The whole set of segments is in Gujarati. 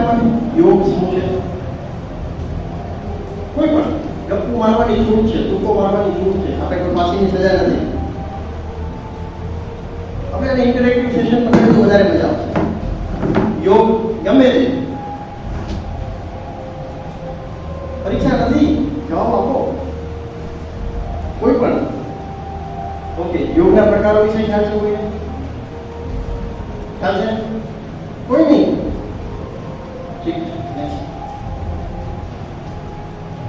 આમાં યોગ શું છે? કોઈ પણ ગપ્પુ મારવાની છૂટ છે, ટૂંકો મારવાની છૂટ છે, આપણે કોઈ ફાંસીની સજા નથી. આપણે એને ઇન્ટરેક્ટિવ સેશન પર કરીએ તો વધારે મજા આવશે. યોગ ગમે તે પરીક્ષા નથી, જવાબ આપો કોઈ પણ. ઓકે, યોગના પ્રકારો વિશે ખ્યાલ છે કોઈને? ખ્યાલ છે? કોઈ નહીં? ઠીક છે.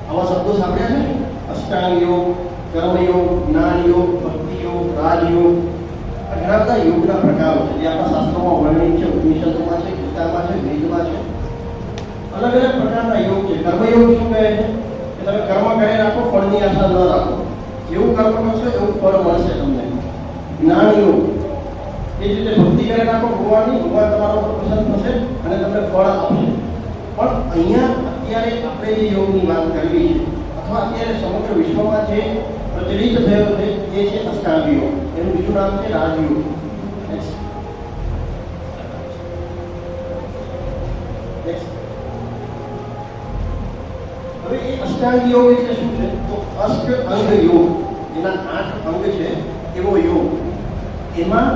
આવા શબ્દો સાંભળ્યા છે? અષ્ટાંગ યોગ, કર્મયોગ, જ્ઞાન યોગ, ભક્તિ યોગ, રાજયોગ. આ ઘણા બધા યોગના પ્રકારો છે જે આપણા શાસ્ત્રોમાં વર્ણિત છે, ઉપનિષદોમાં છે, ગીતામાં છે, વેદમાં છે. અલગ અલગ પ્રકારના યોગ છે. કર્મયોગ શું કહે છે? કે તમે કર્મ કરી રાખો, ફળની આશા ન રાખો. જેવું કર્મ કરશો એવું ફળ મળશે તમને. જ્ઞાન યોગ, એ જ રીતે ભક્તિ કરી રાખો ભગવાનની, ભગવાન તમારા ઉપર પ્રસન્ન થશે અને તમને ફળ આપશે. પણ અહીંયા અત્યારે આપણે જે યોગની વાત કરવી છે અથવા અત્યારે સમગ્ર વિશ્વમાં જે પ્રચલિત થયો છે એ છે અષ્ટાંગ યોગ. એનું બીજું નામ છે રાજયોગ. હવે એ અષ્ટાંગ યોગ એટલે શું છે? તો અષ્ટ અંગ યોગ, જેના 8 અંગ છે એવો યોગ. એમાં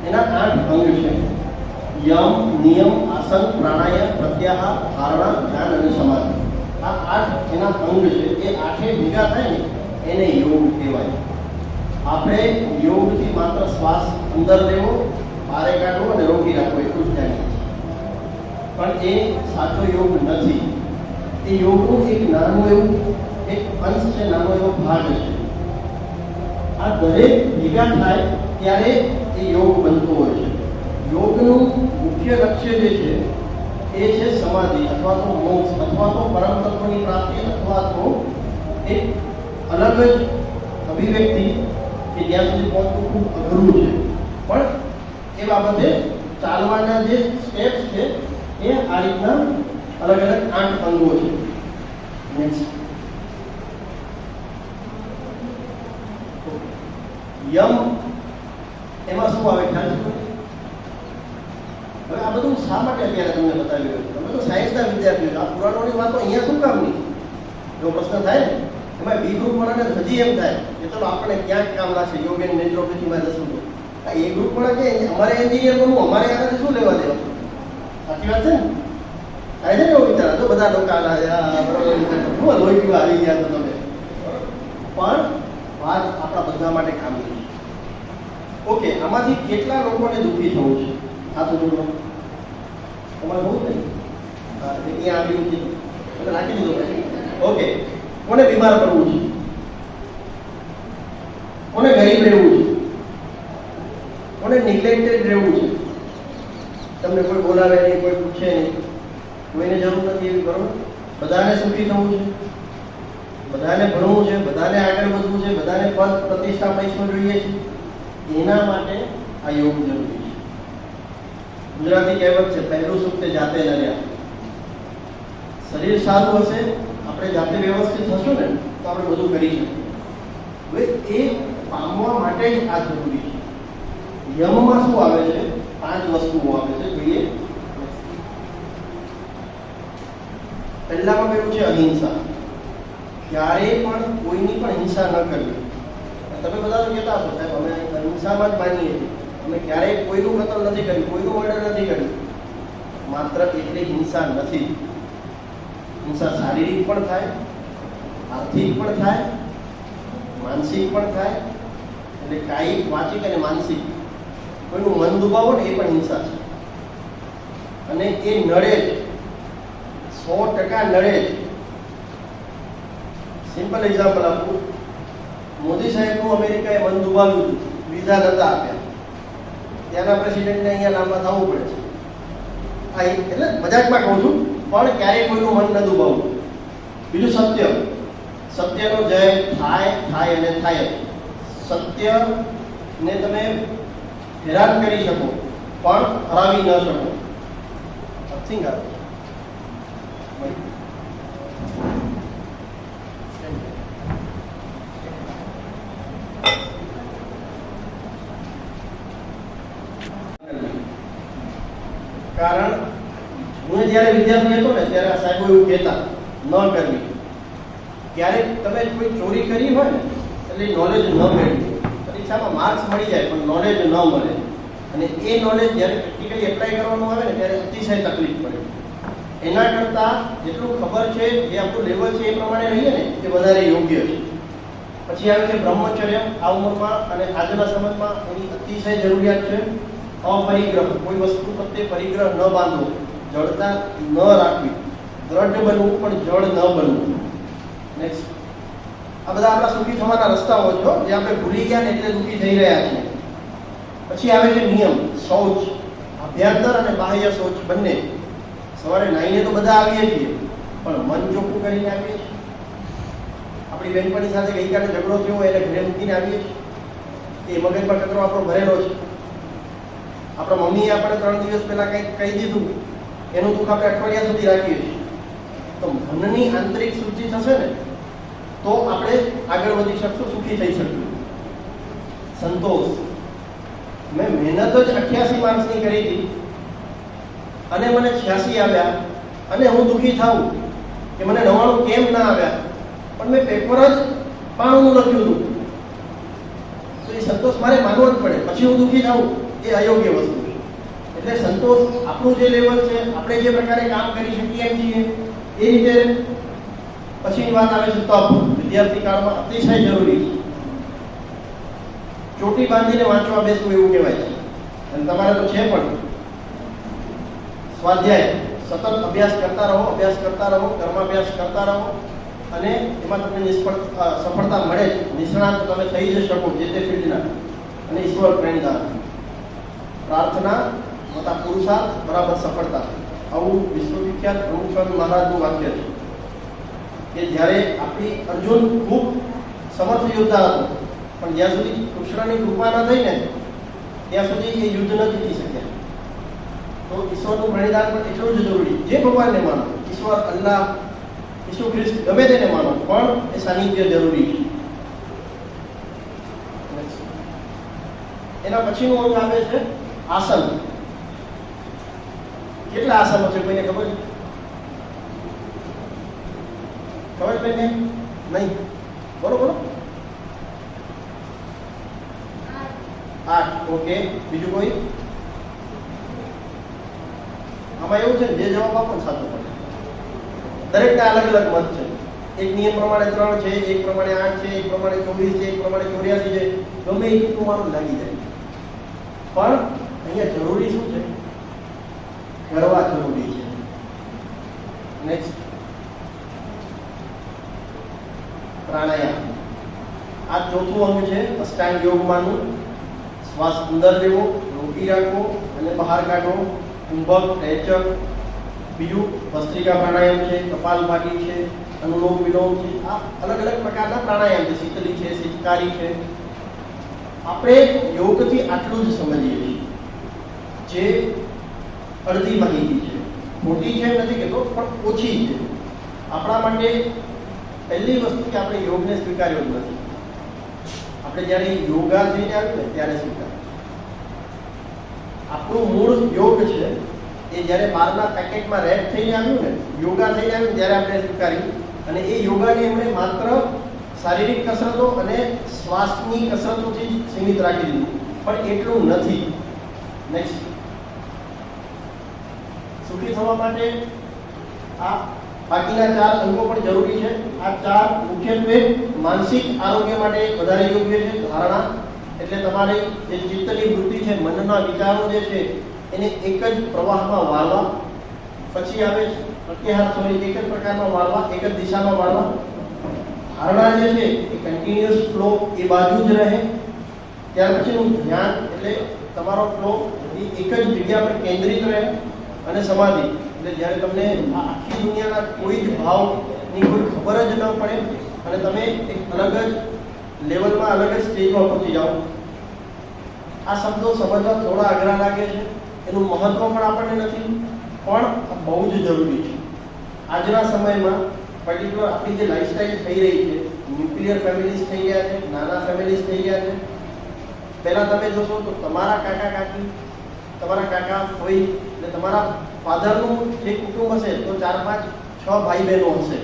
એના 8 અંગ છે. યમ, નિયમ, આસન, પ્રાણાયામ, પ્રત્યાહાર, ધારણા, ધ્યાન અને સમાધિ. આ 8 એના અંગ છે. એ 8 ભેગા થાય ને એને યોગ કહેવાય. આપણે યોગથી માત્ર શ્વાસ અંદર લેવો, બહાર કાઢવો અને રોકી રાખવો એટલું જ જાણીએ છીએ. પણ એ સાચો યોગ નથી. એ યોગનું એક નાનું એવું એક અંશ છે, નાનો એવો ભાગ છે. આ દરેક ભેગા થાય ત્યારે એ યોગ બનતો હોય છે. યોગનું મુખ્ય લક્ષ્ય જે છે એ છે સમાધિ અથવા તો મોક્ષ અથવા તો પરમ તત્વની પ્રાપ્તિ અથવા તો એક અલગ જ અભિવ્યક્તિ કે જ્યાં સુધી પહોંચવું ખૂબ અઘરું છે. પણ એ બાબતે ચાલવાના જે સ્ટેપ્સ છે એ આ રીતના અલગ અલગ 8 અંગો છે. નેક્સ્ટ, યમ, એમાં શું આવે ખ્યાલ છે? હવે આ બધું શા માટે અત્યારે તમને બતાવી રહ્યો છું? તમે તો સાયન્સના વિદ્યાર્થીઓ છો, આ પુરાણોની વાતો અહીંયા શું કામની? જો પ્રશ્ન થાય ને એમાં બી ગ્રુપ વાળાને હજી એમ થાય કે ચલો આપણે ક્યાંક કામ લાગશે, યોગ એન્ડ નેચરોપેથીમાં જશું તો આ એ ગ્રુપ વાળા કે અમારે એન્જિનિયર બનવું, અમારે આનાથી શું લેવા દેવા? સાચી વાત છે ને? થાય છે ને એવો વિચાર? તો બધા લોકો બરોબર લોહી પીવા આવી ગયા તો તમે, પણ વાત આપણા બધા માટે કામની. ઓકે, આમાંથી કેટલા લોકોને દુઃખી થવું છે? હાથ જોડો. તમારે બહુ નહીં ત્યાં આવ્યું છે એટલે રાખી દીધો ભાઈ. ઓકે, કોને બીમાર પડવું છે? કોને ગરીબ રહેવું છે? કોને નિગ્લેક્ટેડ રહેવું છે? તમને કોઈ બોલાવે નહીં, કોઈ પૂછે નહીં, કોઈને જરૂર નથી એવી, બરોબર? બધાને સુખી થવું છે, બધાને ભણવું છે, બધાને આગળ વધવું છે, બધાને પદ પ્રતિષ્ઠા પૈસો જોઈએ છે. એના માટે આ યોગ જરૂરી છે. ગુજરાતી કહેવત છે, પહેલું સુખ તે જાતે લડ્યા. શરીર સારું હશે, આપણે જાતે વ્યવસ્થિત હશું ને તો આપણે બધું કરી શકીએ. હવે એ પામવા માટે જ આ જરૂરી છે. યમમાં શું આવે છે? 5 વસ્તુઓ આવે છે. જોઈએ, પહેલામાં કયું છે? અહિંસા. ક્યારેય પણ કોઈની પણ હિંસા ન કરવી. તમે બધા તો કહેતા હશો સાહેબ અમે અહિંસામાં જ માનીએ છીએ, અમે ક્યારેય કોઈનું કતલ નથી કર્યું, કોઈનું મર્ડર નથી કર્યું. માત્ર એટલી હિંસા નથી. હિંસા શારીરિક પણ થાય, આર્થિક પણ થાય, માનસિક પણ થાય. એટલે કાયિક, વાચિક અને માનસિક. કોઈનું મન દુભાવો ને એ પણ હિંસા છે. અને એ નડે જ, 100% નડે જ. સિમ્પલ એક્ઝામ્પલ આપું. મોદી સાહેબનું અમેરિકાએ મન દુભાવ્યું હતું, વિઝા નતા આપ્યા. ત્યાંના પ્રેસિડેન્ટને અહીંયા લાંબા થવું પડે છે. આ એટલે મજાકમાં કહું છું, પણ ક્યારેય કોઈનું મન ન દુભાવવું. બીજું સત્ય. સત્યનો જય થાય, થાય અને થાય. સત્યને તમે હેરાન કરી શકો પણ હરાવી ન શકો. સમથિંગ આવે જ્યારે વિદ્યાર્થી હતો ને ત્યારે આ સાહેબો એવું કહેતા ન કરવી. ક્યારેક તમે કોઈ ચોરી કરી હોય ને એટલે નોલેજ ન મેળવી, પરીક્ષામાં માર્ક્સ મળી જાય પણ નોલેજ ન મળે, અને એ નોલેજ જ્યારે પ્રેક્ટિકલી એપ્લાય કરવાનું આવે ને ત્યારે અતિશય તકલીફ પડે. એના કરતાં જેટલું ખબર છે, જે આપણું લેવલ છે એ પ્રમાણે રહીએ ને એ વધારે યોગ્ય છે. પછી આવે છે બ્રહ્મચર્ય. આ ઉંમરમાં અને આજના સમયમાં એની અતિશય જરૂરિયાત છે. અપરિગ્રહ, કોઈ વસ્તુ પ્રત્યે પરિગ્રહ ન બાંધવો, જડતા ન રાખવી, દ્રઢ બનવું પણ જડ ન બનવું. નેક્સ્ટ, આ બધા આપણા સુખી થવાના રસ્તાઓ છે જે આપણે ભૂલી ગયા ને એટલે દુઃખી થઈ રહ્યા છીએ. પછી આવે છે નિયમ. શૌચ, અભ્યંતર અને બાહ્ય શૌચ બંને. સવારે નાહીને તો બધા આવીએ છીએ પણ મન ચોખ્ખું કરીને આવીએ છીએ. આપણી બેનપણી સાથે ગઈકાલે ઝઘડો થયો એને ઘરે મૂકીને આવીએ છીએ, એ મગજમાં કચરો આપણો ભરેલો છે. આપણા મમ્મીએ આપણે 3 દિવસ પહેલા કંઈક કહી દીધું, એનું દુઃખ આપણે અઠવાડિયા સુધી રાખીએ છીએ. તો મનની આંતરિક શુદ્ધિ થશે ને તો આપણે આગળ વધી શકશું, સુખી થઈ શકશું. સંતોષ, મેં મહેનત જ 88 માર્ક્સની કરી હતી અને મને 86 આવ્યા અને હું દુઃખી થાઉં કે મને 99 કેમ ના આવ્યા, પણ મેં પેપર જ 92 લખ્યું હતું, તો એ સંતોષ મારે માનવો જ પડે. પછી હું દુઃખી થાઉં એ અયોગ્ય વસ્તુ છે. એટલે સંતોષ આપણું જે લેવલ છે, આપણે જે પ્રકારે કામ કરી શકીએ એમ છીએ એ રીતે. પછીની વાત આવે છે તપ. વિદ્યાર્થી કાળમાં અતિશય જરૂરી છે. ચોટી બાંધીને વાંચવા બેસવું એવું કહેવાય છે, અને તમારે તો છે પણ. સ્વાધ્યાય, સતત અભ્યાસ કરતા રહો, અભ્યાસ કરતા રહો, કર્માભ્યાસ કરતા રહો, અને એમાં તમને સફળતા મળે જ. નિષ્ણાત તમે થઈ જ શકો જે તે ફિલ્ડના, અને ઈશ્વર પ્રેરણા. પ્રાર્થના તથા પુરુષાર્થ બરાબર સફળતા. આવું વિશ્વવિખ્યાત પ્રમુખ સ્વામી મહારાજનું વાક્ય છે કે જ્યારે આપણી અર્જુન ખૂબ સમર્થ યોદ્ધા હતો, પણ જ્યાં સુધી કૃષ્ણની કૃપા ન થઈ ને ત્યાં સુધી એ યુદ્ધ ન જીતી શક્યા. તો ઈશ્વરનું પ્રણિધાન પણ એટલું જ જરૂરી. જે ભગવાનને માનો, ઈશ્વર, અલ્લાહ, ઈસુ ખ્રિસ્ત, ગમે તેને માનો, પણ એ સાનિધ્ય જરૂરી છે. એના પછીનું અંગ આવે છે આસન. કેટલા આસનો છે કોઈને ખબર છે? ખબર છે ને? નહીં? બરોબર, 8. ઓકે, બીજું કોઈ? આમાં એવું છે જે જવાબ આપો ને સાચો પડે. દરેકના અલગ અલગ મત છે. એક નિયમ પ્રમાણે 3 છે, એક પ્રમાણે 8 છે, એક પ્રમાણે 24 છે, એક પ્રમાણે 84 છે. ગમે એટલું મારું લાગી જાય, પણ અહીંયા જરૂરી શું છે? કરવા જરૂરી છે. નેક્સ્ટ, પ્રાણાયામ. આ ચોથું અંગ છે અષ્ટાંગ યોગમાંનું. શ્વાસ અંદર લેવો, રોકી રાખવો અને બહાર કાઢવો. કુંભક, રેચક. બીજું ભસ્ત્રિકા પ્રાણાયામ છે, કપાલભાતી છે, અનુલોમ વિલોમ છે. આ અલગ અલગ પ્રકારના પ્રાણાયામ છે. શીતલી છે, શીતકારી છે. આપણે યોગથી આટલું જ સમજીએ છીએ, જે અડધી માહિતી છે. ખોટી છે નથી કહેતો, પણ ઓછી છે. આપણા માટે પહેલી વસ્તુ કે આપણે યોગને સ્વીકાર્યો જ નથી. આપણે જ્યારે યોગા થઈને આવ્યું ને ત્યારે સ્વીકાર્યું. આપણું મૂળ યોગ છે એ જ્યારે બહારના પેકેટમાં રેપ થઈને આવ્યું ને, યોગા થઈને આવ્યું ત્યારે આપણે સ્વીકાર્યું. અને એ યોગાને એમણે માત્ર શારીરિક કસરતો અને શ્વાસની કસરતોથી સીમિત રાખી દીધું, પણ એટલું નથી. નેક્સ્ટ, સુખી થવા માટે આ બાકીના 4 અંગો પણ જરૂરી છે. આ 4 મુખ્યત્વે માનસિક આરોગ્ય માટે વધારે યોગ્ય છે. ધારણા એટલે તમારી જે ચિત્તની વૃત્તિ છે, મનના વિચારો જે છે એને એક જ પ્રવાહમાં વાળવા. પછી આવે પ્રત્યાહાર, એક જ પ્રકારમાં વાળવા, એક જ દિશામાં વાળવા. ધારણા જે છે એ કન્ટિન્યુઅસ ફ્લો એ બાજુ જ રહે. ત્યાર પછીનું ધ્યાન એટલે તમારો ફ્લો એ એક જ જગ્યા પર કેન્દ્રિત રહે. અને સમાધિ એટલે જ્યારે તમને આ આખી દુનિયાના કોઈ જ ભાવની કોઈ ખબર જ ન પડે અને તમે એક અલગ જ લેવલમાં, અલગ જ સ્ટેજમાં પહોંચી જાઓ. આ શબ્દો સમજવા થોડા અઘરા લાગે છે, એનું મહત્વ પણ આપણને નથી, પણ બહુ જ જરૂરી છે. આજના સમયમાં પર્ટિક્યુલર આપણી જે લાઈફસ્ટાઈલ થઈ રહી છે, ન્યુક્લિયર ફેમિલીઝ થઈ ગયા છે, નાના ફેમિલીઝ થઈ ગયા છે. પહેલાં તમે જોશો તો તમારા કાકા કાકી, તમારા કાકા ફોઈ અને તમારા ફાધરનું જે કુટુંબ હશે તો 4, 5, 6 ભાઈ બહેનો હશે.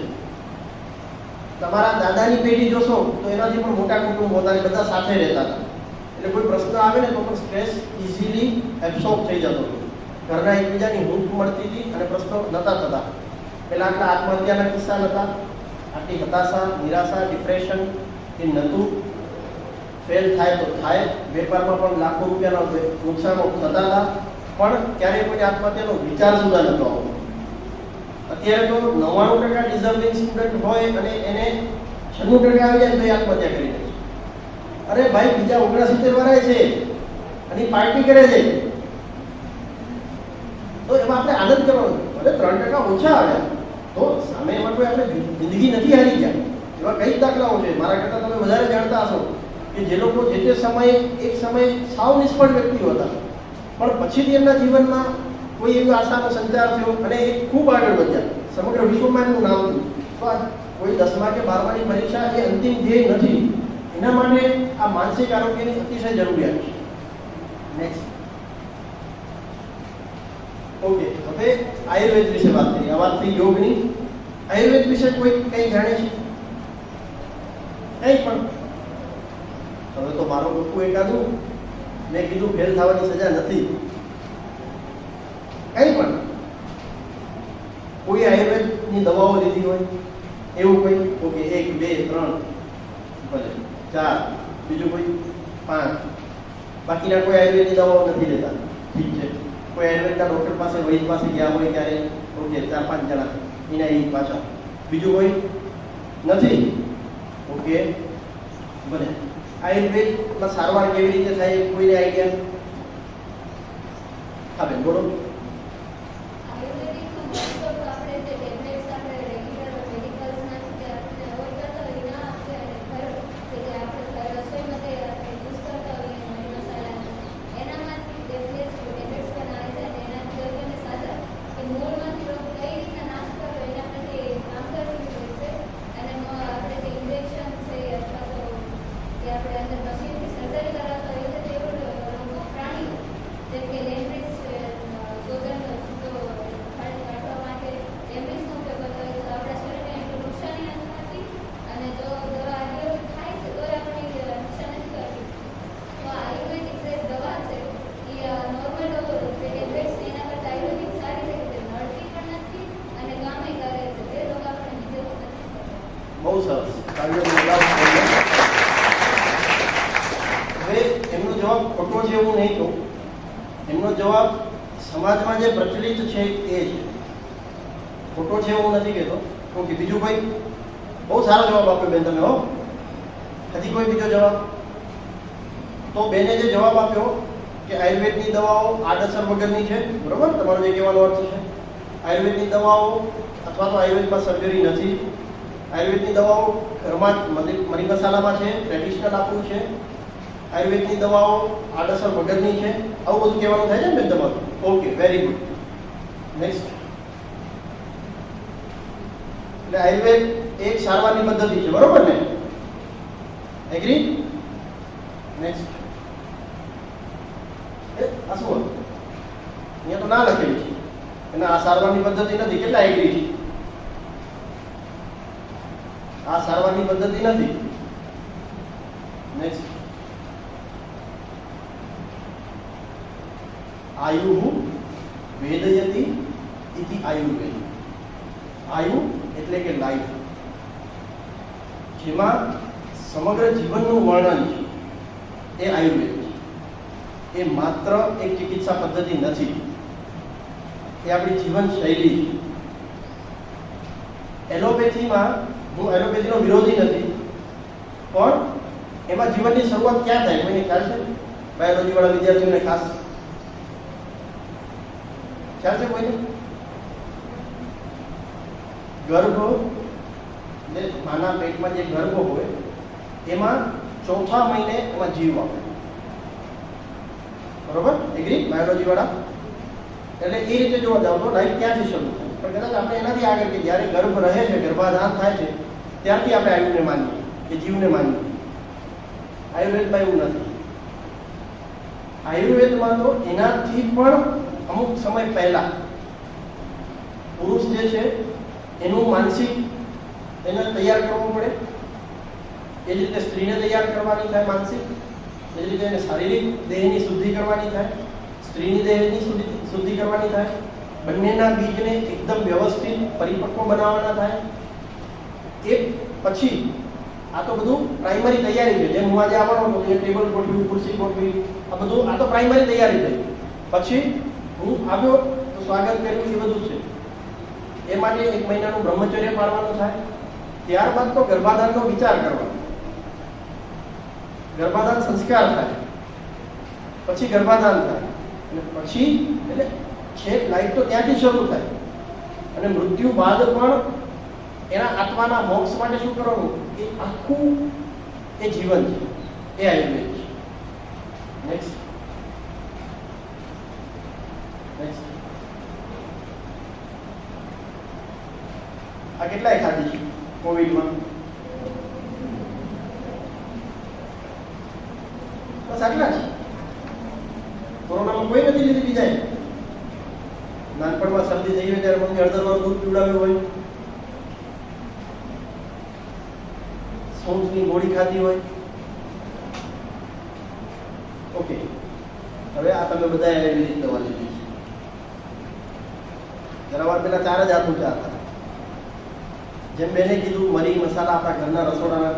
તમારા દાદાની પેઢી જોશો તો એનાથી પણ મોટા કુટુંબ હતા, બધા સાથે રહેતા હતા. એટલે કોઈ પ્રશ્ન આવે ને તો પણ સ્ટ્રેસ ઇઝીલી એબ્સોર્બ થઈ જતો હતો. ઘરના એકબીજાની હૂંફ મળતી હતી અને પ્રશ્નો નહોતા થતા. પહેલાં આટલા આત્મહત્યાના કિસ્સા નહોતા, આટલી હતાશા, નિરાશા, ડિપ્રેશન એ નહોતું. ફેલ થાય તો થાય, વેપારમાં પણ લાખો રૂપિયાના નુકસાનો થતા હતા, પણ ક્યારેય કોઈ આત્મહત્યાનો વિચાર સુધા નહોતો આવતો. અત્યારે તો 99% ડિઝર્વિંગ સ્ટુડન્ટ હોય અને એને 96% આવી જાય તો એ આત્મહત્યા કરી દે છે. અરે ભાઈ, બીજા 69 વાળા છે અને પાર્ટી કરે છે, તો એમાં આપણે આનંદ કરવાનો. ભલે 3% ઓછા આવ્યા તો સામે એમાં કોઈ આપણે જિંદગી નથી હારી ગયા. એવા કઈ દાખલાઓ છે, મારા કરતાં તમે વધારે જાણતા હશો, કે જે લોકો જે તે સમયે એક સમયે સાવ નિષ્ફળ વ્યક્તિઓ હતા, પણ પછીથી એમના જીવનમાં કોઈ એવી આશાનો સંચાર થયો અને એ ખૂબ આગળ વધ્યા. સમગ્ર વિશ્વમાં એનું નામ થયું. તો કોઈ 10મા કે 12માની પરીક્ષા એ અંતિમ ધ્યેય નથી. એના માટે આ માનસિક આરોગ્યની અતિશય જરૂરિયાત છે. નેક્સ્ટ. ઓકે, હવે આયુર્વેદ વિશે વાત કરીએ. આ વાત થઈ યોગની. આયુર્વેદ વિશે કોઈ કંઈ જાણે છે? કંઈ પણ? હવે તો મારો ટૂંકું એકાદું મેં કીધું ફેલ થવાની સજા નથી. કંઈ પણ કોઈ આયુર્વેદની દવાઓ લીધી હોય એવું કોઈ? ઓકે, 1, 2, 3, ભલે 4, બીજું કોઈ 5. બાકીના કોઈ આયુર્વેદની દવાઓ નથી લેતા. ઠીક છે. કોઈ આયુર્વેદના ડૉક્ટર પાસે, વૈદ પાસે ગયા હોય ત્યારે ઓકે 4, 5 જણા એના એ પાછા. બીજું કોઈ નથી? ઓકે, ભલે. આયુર્વેદમાં સારવાર કેવી રીતે થાય કોઈને આઈડિયા? હા બેન, બોલો. બહુ સરસ. હવે એમનો જવાબ ખોટો છે એવું નહીં કહું. એમનો જવાબ સમાજમાં જે પ્રચલિત છે એ છે, ખોટો છે એવું નથી કહેતો. ઓકે, બીજું કોઈ? બહુ સારો જવાબ આપ્યો બેન તમે. હો, હજી કોઈ બીજો જવાબ? તો બેને જે જવાબ આપ્યો કે આયુર્વેદની દવાઓ આડઅસર વગરની છે, બરોબર? તમારો જે કહેવાનો અર્થ છે આયુર્વેદની દવાઓ અથવા તો આયુર્વેદમાં સર્જરી નથી, આયુર્વેદની દવાઓ ઘરમાં મરી મસાલામાં છે, ટ્રેડિશનલ આપણું છે, આયુર્વેદની દવાઓ આડઅસર વગરની છે, આવું બધું કહેવાનું થાય છે ને બેન તમારું? Okay, very good. નેક્સ્ટ. એટલે આયુર્વેદ એક સારવારની પદ્ધતિ છે, બરોબર ને? એગ્રી? નેક્સ્ટ. આ શું? અહીંયા તો ના લખેલું છે અને આ સારવારની પદ્ધતિ નથી. કેટલા એગ્રી છે? આ સારવારની પદ્ધતિ નથી. નેક્સ્ટ. આયુ વેદયતિ ઇતિ આયુર્વેદ. આયુ એટલે કે લાઈફ, જેમાં સમગ્ર જીવનનું વર્ણન છે એ આયુર્વેદ છે. એ માત્ર એક ચિકિત્સા પદ્ધતિ નથી, એ આપણી જીવન શૈલી છે. એલોપેથીમાં, હું એલોપેથીનો વિરોધી નથી, પણ એમાં જીવનની શરૂઆત ક્યાં થાય કોઈને ખ્યાલ છે? બાયોલોજી વાળા વિદ્યાર્થીઓને ખાસ ખ્યાલ છે કોઈને? ગર્ભ, જે માના પેટમાં જે ગર્ભ હોય એમાં ચોથા મહિને એમાં જીવ આવે, બરોબર? એગ્રી? બાયોલોજી વાળા. એટલે એ રીતે જોવા જાવ તો લાઈફ ક્યાંથી શરૂ થાય? પણ કદાચ આપણે એનાથી આગળ કે જ્યારે ગર્ભ રહે છે, ગર્ભાધાન થાય છે, ત્યારથી આપણે આયુને માનીએ કે જીવને માનીએ. આયુર્વેદમાં એવું નથી. આયુર્વેદમાં તો એનાથી પણ અમુક સમય પહેલા પુરુષ જે છે એનું માનસિક એને તૈયાર કરવું પડે, એ જ રીતે સ્ત્રીને તૈયાર કરવાની થાય માનસિક, એ જ રીતે એને શારીરિક દેહની શુદ્ધિ કરવાની થાય, સ્ત્રીની દેહની શુદ્ધિ કરવાની થાય, બંનેના બીજને એકદમ વ્યવસ્થિત પરિપક્વ બનાવવાના થાય. એ પછી આ તો બધું પ્રાઇમરી તૈયારી છે. જેમ હું આજે આવવાનો હતો એ ટેબલ ગોઠવ્યું, ખુરશી ગોઠવી, આ બધું આ તો પ્રાઇમરી તૈયારી થઈ. પછી હું આવ્યો તો સ્વાગત કર્યું, એ બધું છે. એ માટે 1 મહિનાનું બ્રહ્મચર્ય પાળવાનું થાય. ત્યારબાદ તો ગર્ભાધાનનો વિચાર કરવાનો, ગર્ભાધાન સંસ્કાર થાય, પછી ગર્ભાધાન થાય, અને પછી એટલે છેક લાઈફ તો ત્યાંથી શરૂ થાય. અને મૃત્યુ બાદ પણ એના આત્માના મોક્ષ માટે શું કરવાનું, એ આખું એ જીવન છે, એ આયુર્વેદ છે. નેક્સ્ટ આ કેટલાય ખાધી છે કોવિડમાં? બસ આટલા જ. કોરોનામાં કોઈ નથી લીધી બીજાએ. નાનપણમાં શરદી થઈ હોય ત્યારે મમ્મી હળદરવાળું દૂધ પીવડાવ્યું હોય, સૂંઠની ગોળી ખાધી હોય. ઓકે, હવે આ તમે બધા આયુર્વેદિક દવા લીધી છે. જરા વાર પહેલા 4 જ હાથ ઊંચા હતા. જેમ બેને કીધું મરી મસાલા આપણા ઘરના રસોડાના.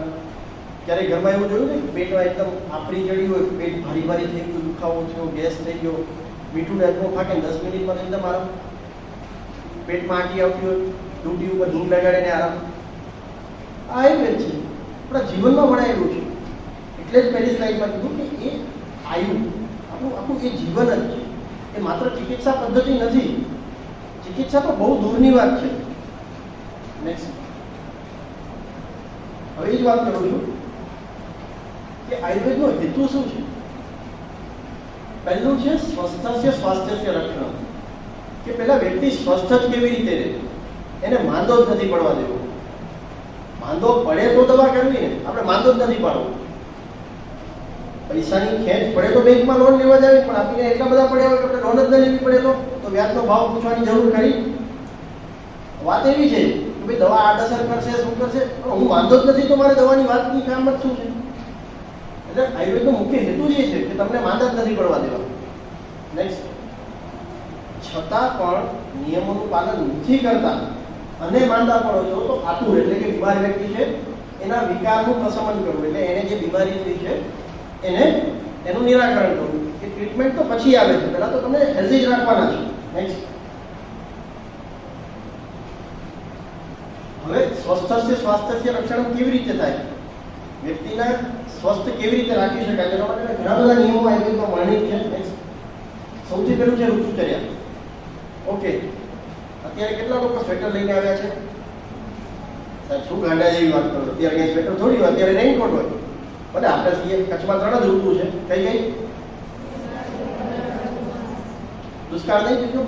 ક્યારેય ઘરમાં એવું જોયું ને પેટમાં એકદમ આફરી ચડી હોય, પેટ ભારી ભારી થઈ ગયું, દુખાવો થયો, ગેસ થઈ ગયો, મીઠું ડાયટમાં ફાકે 10 મિનિટમાં એકદમ આરામ. પેટમાં આંટી આવતી હોય, ડૂટી ઉપર હિંગ લગાડીને આરામ. આ આયુર્વેદ છે, આપણા જીવનમાં વણાયેલું છે. એટલે જ પહેલી સ્લાઇડમાં કીધું કે એ આયુ આપણું આખું એ જીવન જ છે. એ માત્ર ચિકિત્સા પદ્ધતિ નથી. ચિકિત્સા તો બહુ દૂરની વાત છે. નેક્સ્ટ, હવે એ જ વાત કરું છું કે આયુર્વેદનો હેતુ શું છે. પહેલું છે સ્વસ્થસ્ય સ્વાસ્થ્યસ્ય રક્ષણ, કે પેલા વ્યક્તિ સ્વસ્થ જ કેવી રીતે રહે, એને માંદો જ નથી પડવા દેવો. માંદો પડે તો દવા કરવી ને, આપણે માંદો જ નથી પાડવો. પૈસાની ખેંચ પડે તો બેંકમાં લોન લેવા જાય, પણ આપીને એટલા બધા પડ્યા હોય કે આપણે લોન જ ન લેવી પડે તો વ્યાજનો ભાવ પૂછવાની જરૂર ખરી? વાત એવી છે કે ભાઈ દવા આડઅસર કરશે, શું કરશે, પણ હું માંદો જ નથી તો મારે દવાની વાતની કામ જ શું છે? એટલે આયુર્વેદનો મુખ્ય હેતુ જ એ છે કે તમને માંદા જ નથી પડવા દેવા. નેક્સ્ટ, છતાં પણ નિયમોનું પાલન નથી કરતા અને માંદા પડો છો તો આતુર એટલે કે બીમાર વ્યક્તિ છે એના વિકારનું પ્રશમન કરવું, એટલે એને જે બીમારી થઈ છે એને એનું નિરાકરણ કરવું. એ ટ્રીટમેન્ટ તો પછી આવે છે, પહેલા તો તમને હેલ્ધી જ રાખવાના છે. નેક્સ્ટ, હવે સ્વસ્થસ્ય સ્વાસ્થ્યસ્ય રક્ષણ કેવી રીતે થાય, વ્યક્તિના સ્વસ્થ કેવી રીતે રાખી શકાય, તેના માટે ઘણા બધા નિયમો આયુર્વેદમાં વર્ણિત છે. નેક્સ્ટ, સૌથી પહેલું છે ઋતુચર્યા. ઓકે, અત્યારે કેટલા લોકો સ્વેટર લઈને આવ્યા છે? સાહેબ શું ગાંડા જેવી વાત કરો, અત્યારે કઈ સ્વેટર થોડી હોય, અત્યારે રેઇનકોટ હોય. ભલે આપણે કચ્છમાં 3 જ ઋતુ છે. કઈ કઈ? દુષ્કાળ નહીં બીજો?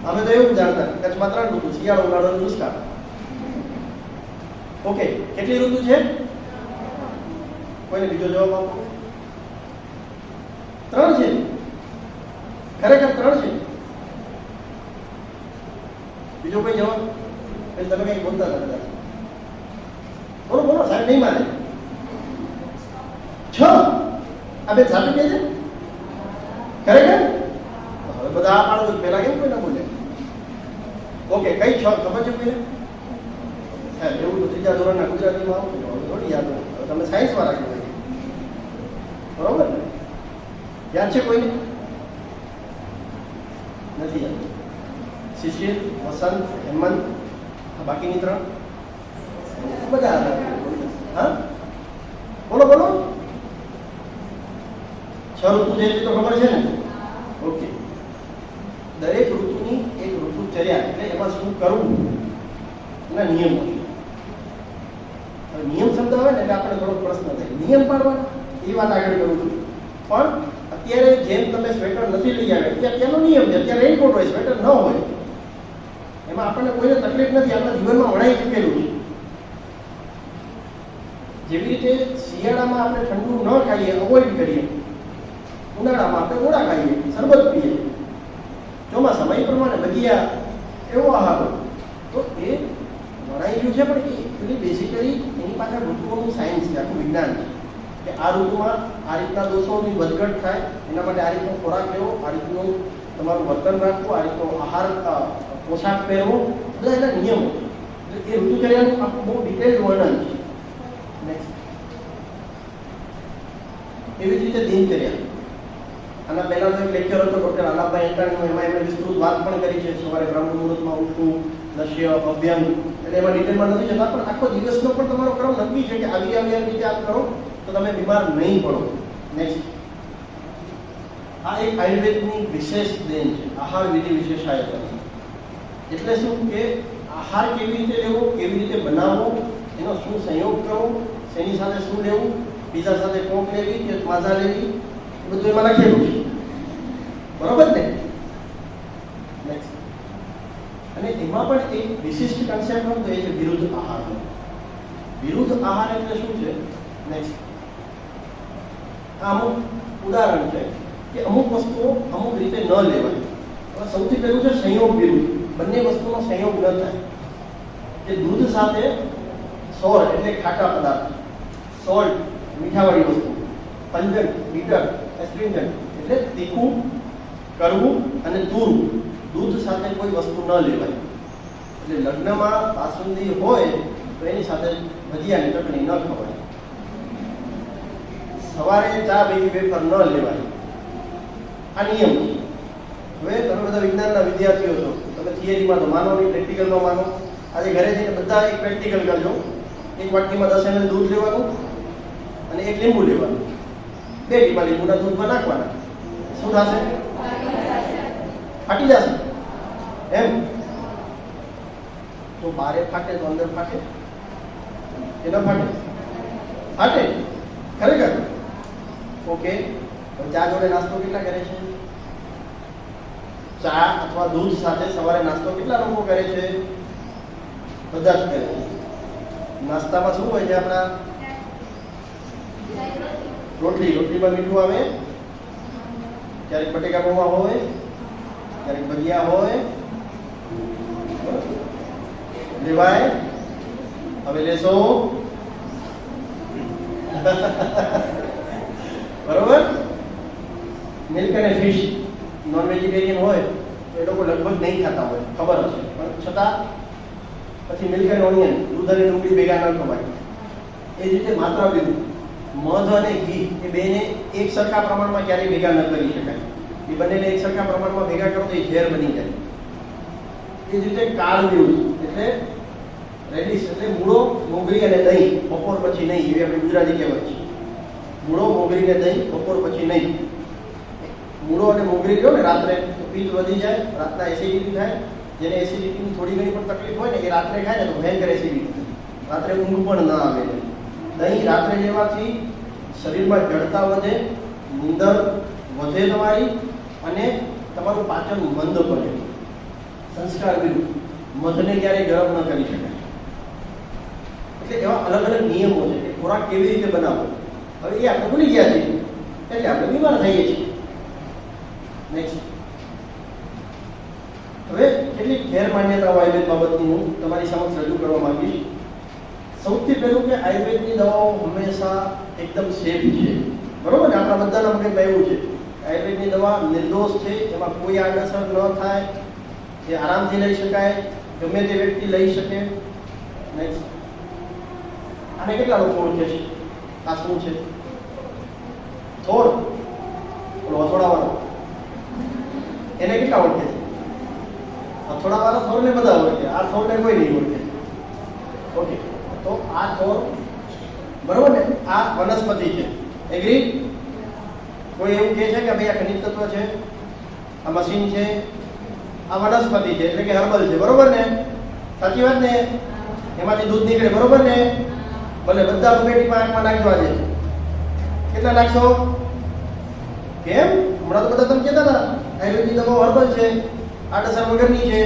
અમે તો એવું જાણતા કચ્છમાં 3 ઋતુ, શિયાળો, ઉનાળો અને દુષ્કાળ. ઓકે, કેટલી ઋતુ છે? કોઈને બીજો જવાબ આપો. 3 છે, ખરેખર 3 છે. બીજો કોઈ જવાબ? તમે કઈ બોલતા હતા? બોલો બોલો, સાહેબ નહીં માને. 6. આ બે સાચું કહે છે ખરેખર? હવે બધા આ પાડો પેલા કેમ કોઈ ના બોલે? ઓકે, કઈ 6 ખબર છે કોઈને? એવું તો 3જા ધોરણના ગુજરાતીમાં આવું થોડી યાદ હોય. હવે તમે સાયન્સ વાળા કહેવાય, બરોબર ને? યાદ છે કોઈને? નથી યાદ. શિશિર, વસંત, હેમંત, બાકીની 3 બધા. હા બોલો બોલો. 6 ઋતુ છે તો ખબર છે ને? ઓકે, દરેક ઋતુની એક ઋતુચર્યા એટલે એમાં શું કરવું એના નિયમો છે. હવે નિયમ શબ્દ આવે ને એટલે આપણે થોડો પ્રશ્ન થાય, નિયમ પાડવાના એ વાત આગળ કરું છું. પણ અત્યારે જેમ તમે સ્વેટર નથી લઈ આવ્યા ત્યાંનો નિયમ છે, અત્યારે રેઇનકોટ હોય, સ્વેટર ન હોય, એમાં આપણને કોઈને તકલીફ નથી, આપણા જીવનમાં વણાઈ ચૂકેલું છે. જેવી રીતે શિયાળામાં આપણે ઠંડુ ન ખાઈએ, અવોઇડ કરીએ, ઉનાળામાં આપણે ગોળા ખાઈએ, શરબત પીએ, ચોમાસામાં એ પ્રમાણે ભજીયા એવો આહાર હોય. તો એ વણાઈ ગયું છે, પણ એ એકચ્યુઅલી બેઝિકલી એની પાછળ ઋતુઓનું સાયન્સ છે, આખું વિજ્ઞાન છે કે આ ઋતુમાં આ રીતના દોષોની વધઘટ થાય, એના માટે આ રીતનો ખોરાક લેવો, આ રીતનું તમારું વર્તન રાખવું, આ રીતનો આહાર પોશાક પહેરવો, બધા એના નિયમો. એટલે એ ઋતુચર્યાનું આખું બહુ ડિટેલ વર્ણન છે. નેક્સ્ટ, એવી જ રીતે દિનચર્યા. આના પહેલાનો એક લેક્ચર હતો ડૉક્ટર આલાભાઈ અંટાણીનો, એમાં એમણે વિસ્તૃત વાત પણ કરી છે. સવારે બ્રહ્મ મુહૂર્તમાં ઉઠવું, લક્ષ્ય, અભ્યંગ, એટલે એમાં ડિટેલમાં નથી જતા, પણ આખો દિવસનો પણ તમારો ક્રમ નક્કી છે કે આવી રીતે આપ કરો તો તમે બીમાર નહીં પડો. નેક્સ્ટ, આ એક આયુર્વેદની વિશેષ દેન છે, આહાર વિધિ વિશેષાયતન. એટલે શું કે આહાર કેવી રીતે લેવો, કેવી રીતે બનાવવો, એનો શું સંયોગ કરવો, શેની સાથે શું લેવું, પીઝા સાથે કોક લેવી કે માઝા લેવી, એ બધું એમાં લખેલું છે. બરોબર ને? નેક્સ્ટ, અને એમાં પણ એક વિશિષ્ટ કન્સેપ્ટ હોય તો એ છે વિરુદ્ધ આહારનો. વિરુદ્ધ આહાર એટલે શું છે? નેક્સ્ટ, આ અમુક ઉદાહરણ છે કે અમુક વસ્તુઓ અમુક રીતે ન લેવાય. હવે સૌથી પહેલું છે સંયોગ વિરુદ્ધ. બંને વસ્તુનો સંયોગ ન થાય. કે દૂધ સાથે સોર એટલે ખાટા પદાર્થ, સોલ્ટ મીઠાવાળી વસ્તુ, પંજન્ટ બીટર, એસ્ટ્રિંજન્ટ એટલે તીખું, કડવું અને તુરું, દૂધ સાથે કોઈ વસ્તુ ન લેવાય. એટલે લગ્નમાં બાસુંદી હોય તો એની સાથે ભજીયાની ચટણી ન ખવાય. સવારે ચા ભેગી વેફર ન લેવાય. આ નિયમ છે. હવે તમે બધા વિજ્ઞાનના વિદ્યાર્થીઓ છો, તમે થિયરીમાં તો માનો નહીં, પ્રેક્ટિકલમાં માનો. આજે ઘરે જઈને બધા એક પ્રેક્ટિકલ કરજો. એક વાટકીમાં 10 ml દૂધ લેવાનું અને એક લીંબુ લેવાનું. 2 ટીપા લીંબુના દૂધમાં નાખવાના. શું થશે? ફાટી જશે. એમ તો બારે ફાટે તો અંદર ફાટે કે ન ફાટે? ફાટે. ખરેખર. ઓકે, ચા જોડે નાસ્તો કેટલા કરે છે? ચા અથવા દૂધ સાથે સવારે નાસ્તો કેટલા લોકો કરે છે? બધા જ કરે છે. નાસ્તામાં શું હોય છે આપણા? રોટલીમાં મીઠું આવે, ક્યારેક બટેકા પૌવા હોય, ક્યારેક ભજીયા હોય, લેવાય. હવે લેશો બરોબર. મિલ્ક અને ફિશ, નોન વેજીટેરિયન હોય તો એ લોકો લગભગ નહીં ખાતા હોય, ખબર હશે, પણ છતાં પછી મિલ્ક અને ઓનિયન, દૂધ અને ડુંગળી ભેગા ન ખવાય. એ જ રીતે માત્રા ભેગું મધ અને ઘી એ બેને એક સરખા પ્રમાણમાં ક્યારેય ભેગા ન કરી શકાય. એ બંનેને એક સરખા પ્રમાણમાં ભેગા કરો તો એ ઝેર બની જાય. એ જ રીતે કાળ ન્યૂઝ એટલે રેડિશ એટલે મૂળો, મોગરી અને દહીં બપોર પછી નહીં, એવી આપણી ગુજરાતી કહેવત છે. મૂળો, મોગરી અને દહીં બપોર પછી નહીં. મૂળો અને મોગરી લો ને રાત્રે તો પિત્ત વધી જાય, રાતના એસિડિટી થાય. જેને એસિડિટીની થોડી ઘણી પણ તકલીફ હોય ને એ રાત્રે ખાય ને તો ભયંકર એસિડિટી, રાત્રે ઊંઘ પણ ન આવે. દહીં રાત્રે લેવાથી શરીરમાં જડતા વધે, નીંદર વધે તમારી, અને તમારું પાચન મંદ પડે. સંસ્કાર વિરુદ્ધ મધને ક્યારેય ગરમ ન કરી શકાય. એટલે એવા અલગ અલગ નિયમો છે કે ખોરાક કેવી રીતે બનાવવો. હવે એ આપણે ભૂલી ગયા છીએ એટલે આપણે બીમાર થઈએ છીએ. નેક્સ્ટ, હવે કેટલીક ગેરમાન્યતાઓ આયુર્વેદ બાબતની હું તમારી સમક્ષ રજૂ કરવા માંગીશ. સૌથી પહેલું કે આયુર્વેદની દવાઓ હંમેશા એકદમ સેફ છે. બરોબર ને? આપણા બધાના મગજમાં એવું છે આયુર્વેદની દવા નિર્દોષ છે, એમાં કોઈ આડઅસર ન થાય, એ આરામથી લઈ શકાય, ગમે તે વ્યક્તિ લઈ શકે. નેક્સ્ટ, આને કેટલા લોકો ઓળખે છે? આ શું છે? થોર, હથોડાવાળો, એને કેટલા ઓળખે છે? હથોડાવાળા થોરને બધા ઓળખે, આ થોરને કોઈ નહીં ઓળખે. ઓકે, તો આ થોર બરોબર ને? આ વનસ્પતિ છે. એગ્રી? કોઈ એવું કહે છે કે ભાઈ આ ખનિજ તત્વ છે, આ મશીન છે, આ વનસ્પતિ છે એટલે કે હર્બલ છે. બરોબર ને? સાચી વાત ને? એમાંથી દૂધ નીકળે. બરોબર ને? ભલે બધા રૂપેટી આંખમાં નાખજો. આજે કેટલા નાખશો? કેમ? હમણાં તો બધા તમે કહેતા હતા આયુર્વેદની દવાઓ હર્બલ છે, આડઅસર વગરની છે.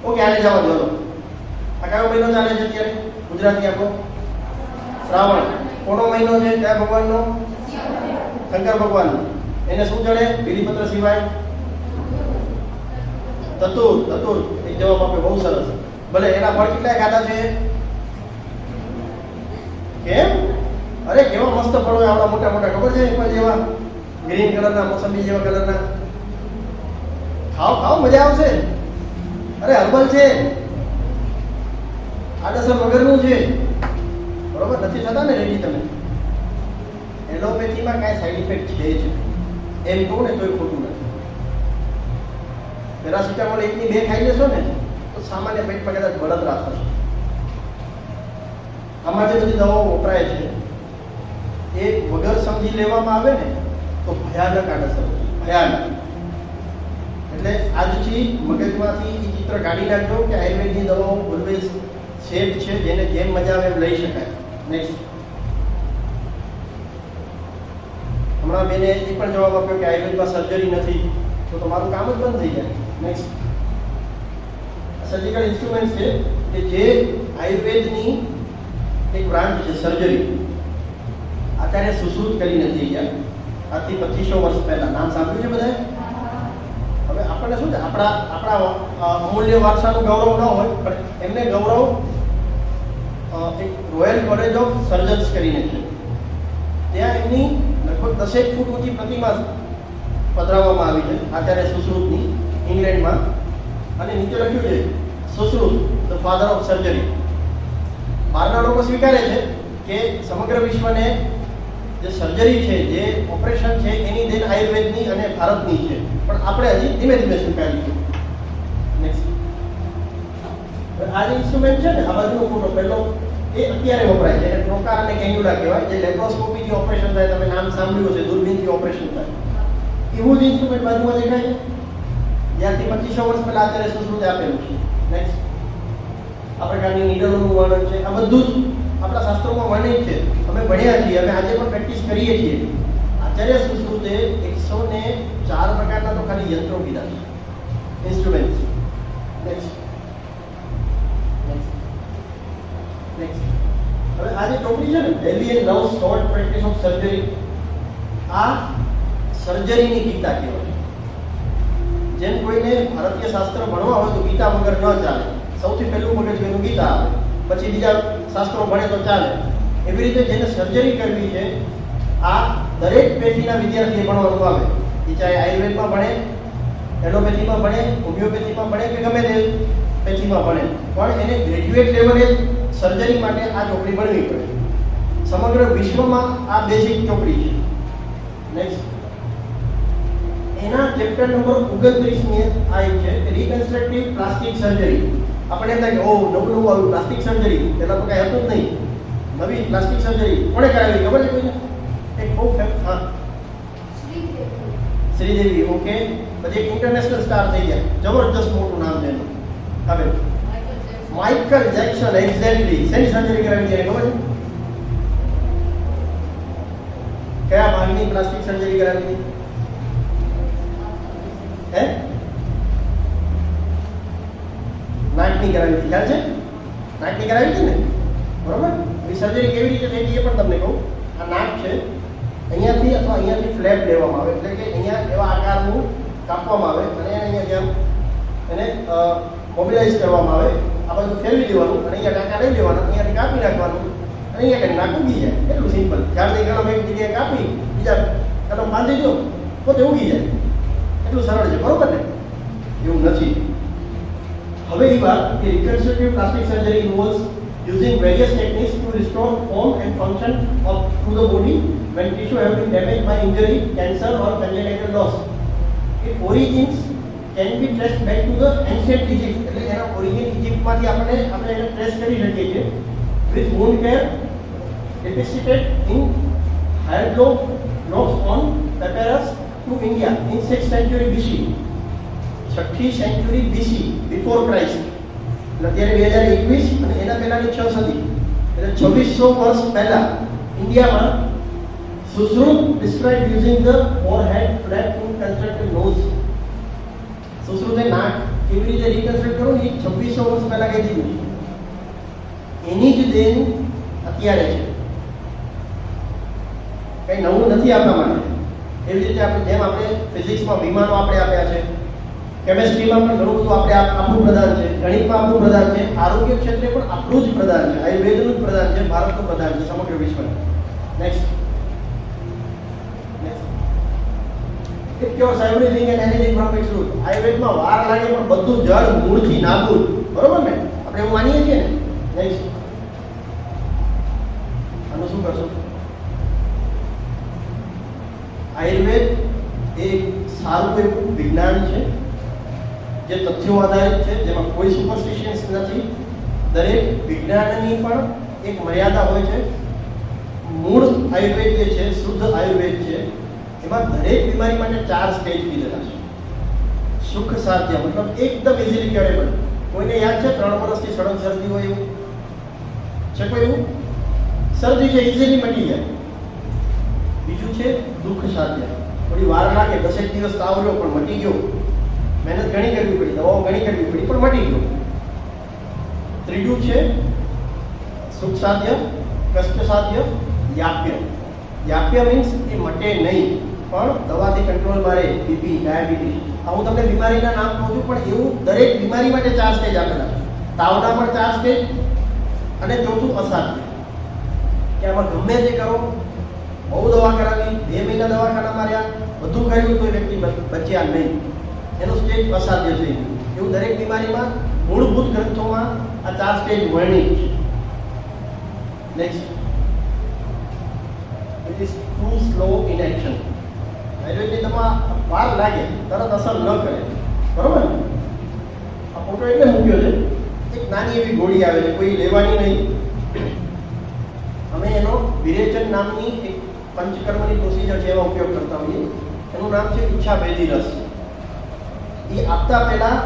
ઓકે, આને જવા દો. આ કયો મહિનો ચાલે છે અત્યારે ગુજરાતી આપણો? શ્રાવણ. કોનો મહિનો છે? કયા ભગવાનનો? શંકર ભગવાનનો. એને શું ચડે બીલીપત્ર સિવાય? તતુર તતુર એક જવાબ આપે, બહુ સરસ. ભલે એના ફળ કેટલા ખાધા છે? કેમ? અરે કેવા મસ્ત ફળો હોય આવડા મોટા મોટા, ખબર છે? એપલ જેવા, ગ્રીન કલરના, મોસંબી જેવા કલરના. ખાઓ ખાઓ, મજા આવશે. અરે હર્બલ છે, આડઅસર વગરનું છે, બરોબર? નથી થતા ને રેડી તમે? એલોપેથીમાં કાંઈ સાઈડ ઇફેક્ટ છે જ એમ કહું ને તોય ખોટું નથી. પેરાસિટામોલ એકની બે ખાઈ લેશો ને તો સામાન્ય પેટમાં કદાચ બળતરા થશે. આમાં જે બધી દવાઓ વપરાય છે એ વગર સમજી લેવામાં આવે ને તો ભયાનક આડઅસર, ભયાનક. એટલે આજથી મગજમાંથી એ ચિત્ર કાઢી નાખજો કે આયુર્વેદની દવાઓ ઓલવેઝ સેફ છે, જેને જેમ મજા આવે એમ લઈ શકાય. નેક્સ્ટ. હમણાં બેને એ પણ જવાબ આપ્યો કે આયુર્વેદમાં સર્જરી નથી, તો તમારું કામ જ બંધ થઈ જાય. નેક્સ્ટ. સર્જિકલ ઇન્સ્ટ્રુમેન્ટ છે કે જે આયુર્વેદની એક બ્રાન્ચ છે, સર્જરી. આચાર્ય સુશ્રુત કરીને થઈ ગયા આજથી 2500 વર્ષ પહેલા. નામ સાંભળ્યું છે બધાએ? હવે આપણને શું છે, આપણા અમૂલ્ય વારસાનું ગૌરવ ન હોય, પણ એમને ગૌરવ એક રોયલ કોલેજ ઓફ સર્જન્સ કરીને છે. ત્યાં એમની લગભગ 10 ફૂટ ઊંચી પ્રતિમા પધરાવવામાં આવી છે આચાર્ય સુશ્રુતની, ઇંગ્લેન્ડમાં. અને નીચે લખ્યું છે Sushruta the father of surgery. બહારના લોકો સ્વીકારે છે કે સમગ્ર વિશ્વને જે સર્જરી છે, જે ઓપરેશન છે, એની દેન આયુર્વેદની અને ભારતની છે, પણ આપણે હજી ધીમે ધીમે સ્વીકારીશું. નેક્સ્ટ. આ જે ઇન્સ્ટ્રુમેન્ટ છે ને, આ બાજુનો ફોટો પહેલો, એ અત્યારે વપરાય છે. ટ્રોકા અને કેન્યુલા કહેવાય, જે લેપ્રોસ્કોપીથી ઓપરેશન થાય. તમે નામ સાંભળ્યું હશે, દૂરબીનથી ઓપરેશન થાય. એવું જ ઇન્સ્ટ્રુમેન્ટ બાજુમાં દેખાય છે, જ્યાંથી 2500 વર્ષ પહેલા આચાર્ય સુશ્રુતે આપેલું છે. નેક્સ્ટ. આ પ્રકારની નીડલોનું વર્ણન છે. આ બધું જ આપણા શાસ્ત્રોમાં વર્ણિત છે, અમે ભણ્યા છીએ, અમે આજે પણ પ્રેક્ટિસ કરીએ છીએ. આચાર્ય સુશ્રુતે 104 પ્રકારના તો ખાલી યંત્રો કીધા છે, ઇન્સ્ટ્રુમેન્ટ્સ. નેક્સ્ટ. હવે આ જે ટોપડી છે ને, ડેલી એન્ડ નવ શોર્ટ પ્રેક્ટિસ ઓફ સર્જરી, આ સર્જરીની ગીતા કહેવાય. જેમ કોઈને ભારતીય શાસ્ત્ર ભણવા હોય તો ગીતા વગર ન ચાલે. સૌથી પહેલું મગજનું ગીતા આવે, પછી બીજા શાસ્ત્રો ભણે તો ચાલે. એવી રીતે જેને સર્જરી કરવી છે, આ દરેક પેઢીના વિદ્યાર્થીએ ભણવાનું આવે. એ ચાહે આયુર્વેદમાં ભણે, એલોપેથીમાં ભણે, હોમિયોપેથીમાં ભણે કે ગમે તે પેથીમાં ભણે, પણ એને ગ્રેજ્યુએટ લેવલે સર્જરી માટે આ ચોપડી ભણવી પડે. સમગ્ર વિશ્વમાં આ બેઝિક ચોપડી છે. નેક્સ્ટ. એના ચેપ્ટર નંબર 29 આ એક છે, રિકન્સ્ટ્રક્ટિવ પ્લાસ્ટિક સર્જરી. આપણે એમ થાય કે ઓહ, નવું આવ્યું પ્લાસ્ટિક સર્જરી, પહેલા તો કઈ હતું જ નહીં. નવી પ્લાસ્ટિક સર્જરી કોણે કરાવી ખબર છે કોઈને? એક બહુ હા, શ્રીદેવી. ઓકે. પછી એક ઇન્ટરનેશનલ સ્ટાર થઈ ગયા, જબરજસ્ત મોટું નામ છે એનું. હવે માઇકલ જેક્સન. એક્ઝેક્ટલી. શેની સર્જરી કરાવી છે ખબર છે? કયા ભાગની પ્લાસ્ટિક સર્જરી કરાવી હતી? હે? નાકની કરાવી હતી, ખ્યાલ છે? નાકની કરાવી હતી ને, બરોબર? એ સર્જરી કેવી રીતે થઈ હતી એ પણ તમને કહું. આ નાક છે, અહીંયાથી અથવા અહીંયાથી ફ્લેપ લેવામાં આવે, એટલે કે અહીંયા એવા આકારનું કાપવામાં આવે અને અહીંયા જેમ એને મોબિલાઇઝ કરવામાં આવે. આ બધું ફેરવી દેવાનું અને અહીંયા ટાંકા લઈ લેવાના, અહીંયાથી કાપી નાખવાનું અને અહીંયા કંઈ નાક ઉગી જાય. એટલું સિમ્પલ. ઝાડની કલમ એક જગ્યાએ કાપી બીજા કલમ બાંધી દો પોતે ઉગી જાય. એટલું સરળ છે, બરોબર ને? એવું નથી. હવે એ વાત કે reconstructive plastic surgery involves using various techniques to restore form and function of to the body when tissue have been damaged by injury, cancer or congenital loss. Its origins can be traced back to the ancient Egypt. એટલે એના ઓરિજિન ઇજિપ્તમાંથી આપણે એને ટ્રેસ કરી શકીએ છીએ. With wound care depicted in hieroglyphs on papyrus to India in 6th century BC. 6th century BC before Christ. અત્યારે 2021 અને એના પહેલાની 6 સદી, એટલે 2600 વર્ષ પહેલા ઇન્ડિયામાં Sushruta described using the forehead flap to construct a nose. સુશ્રુતે નાક કેવી રીતે રિકન્સ્ટ્રક્ટ કરવું એ 2600 વર્ષ પહેલા કહી દીધું. એની જ દેન અત્યારે છે, કઈ નવું નથી આપણા માટે. એવી રીતે આપણે જેમ આપણે ફિઝિક્સમાં વિમાનો આપણે આપ્યા છે, કેમેસ્ટ્રીમાં પણ ઘણું બધું આપણે આપણું પ્રધાન છે, ગણિતમાં આપણું પ્રધાન છે, આરોગ્ય ક્ષેત્રે પણ આપણું જ પ્રધાન છે, આયુર્વેદનું જ પ્રધાન છે, ભારતનું પ્રધાન છે સમગ્ર વિશ્વનું. Next It cures everything and anything from its root. આયુર્વેદમાં વાર લાગે પણ બધું જડ મૂળથી નાબૂદ. બરોબર ને? આપણે એવું માનીએ છીએ ને. નેક્સ્ટ આનું શું કરશો? આયુર્વેદ એ સારું એવું વિજ્ઞાન છે જે તથ્યો આધારિત છે, જેમાં કોઈ સુપરસ્ટિશન્સ નથી. દરેક વિજ્ઞાનની પણ એક મર્યાદા હોય છે. મૂળ આયુર્વેદ જે છે, શુદ્ધ આયુર્વેદ છે, એમાં દરેક બીમારી માટે 4 સ્ટેજ કીધેલા છે. સુખ સાધ્ય મતલબ એકદમ ઇઝીલી ક્યોરેબલ. કોઈને યાદ છે 3 વર્ષથી સડક શરદી હોય એવું છે? કોઈ એવું? શરદી છે ઇઝીલી મટી જાય. બીજું છે દુઃખ સાધ્ય, થોડી વાર લાગે, 10 દિવસ તાવ રહ્યો પણ મટી ગયો, મહેનત ઘણી કરવી પડી, દવાઓ ઘણી કરવી પડી પણ મટી ગયો. ત્રીજું છે સુખ સાધ્ય, કષ્ટ સાધ્ય, યાપ્ય. યાપ્ય મીન્સ એ મટે નહીં પણ દવાથી કંટ્રોલમાં રહે. બીપી, ડાયાબિટીસ, આ હું તમને બીમારીના નામ કહું છું પણ એવું દરેક બીમારી માટે 4 સ્ટેજ આપેલા છે. તાવના પણ 4 સ્ટેજ અને ચોથું અસાધ્ય, કે આમાં ગમે તે કરો, બહુ દવા કરાવી, 2 મહિના દવાખાનામાં રહ્યા, બધું કર્યું તો વ્યક્તિ બચ્યા નહીં, એનું સ્ટેજ અસાધ્ય થઈ ગયું. એવું દરેક બીમારીમાં મૂળભૂત ગ્રંથોમાં આ 4 સ્ટેજ વર્ણિત છે. Next it is too slow in action. આયુર્વેદની દવા વાર લાગે, તરત અસર ન કરે. બરોબર ને? આ ફોટો એટલે મૂક્યો છે. એક નાની એવી ગોળી આવે છે, કોઈ લેવાની નહીં. અમે એનો વિરેચન નામની એક પંચકર્મની પ્રોસિજર છે એમાં ઉપયોગ કરતા હોઈએ. એનું નામ છે ઈચ્છાભેદી રસ. એ આપતા પહેલા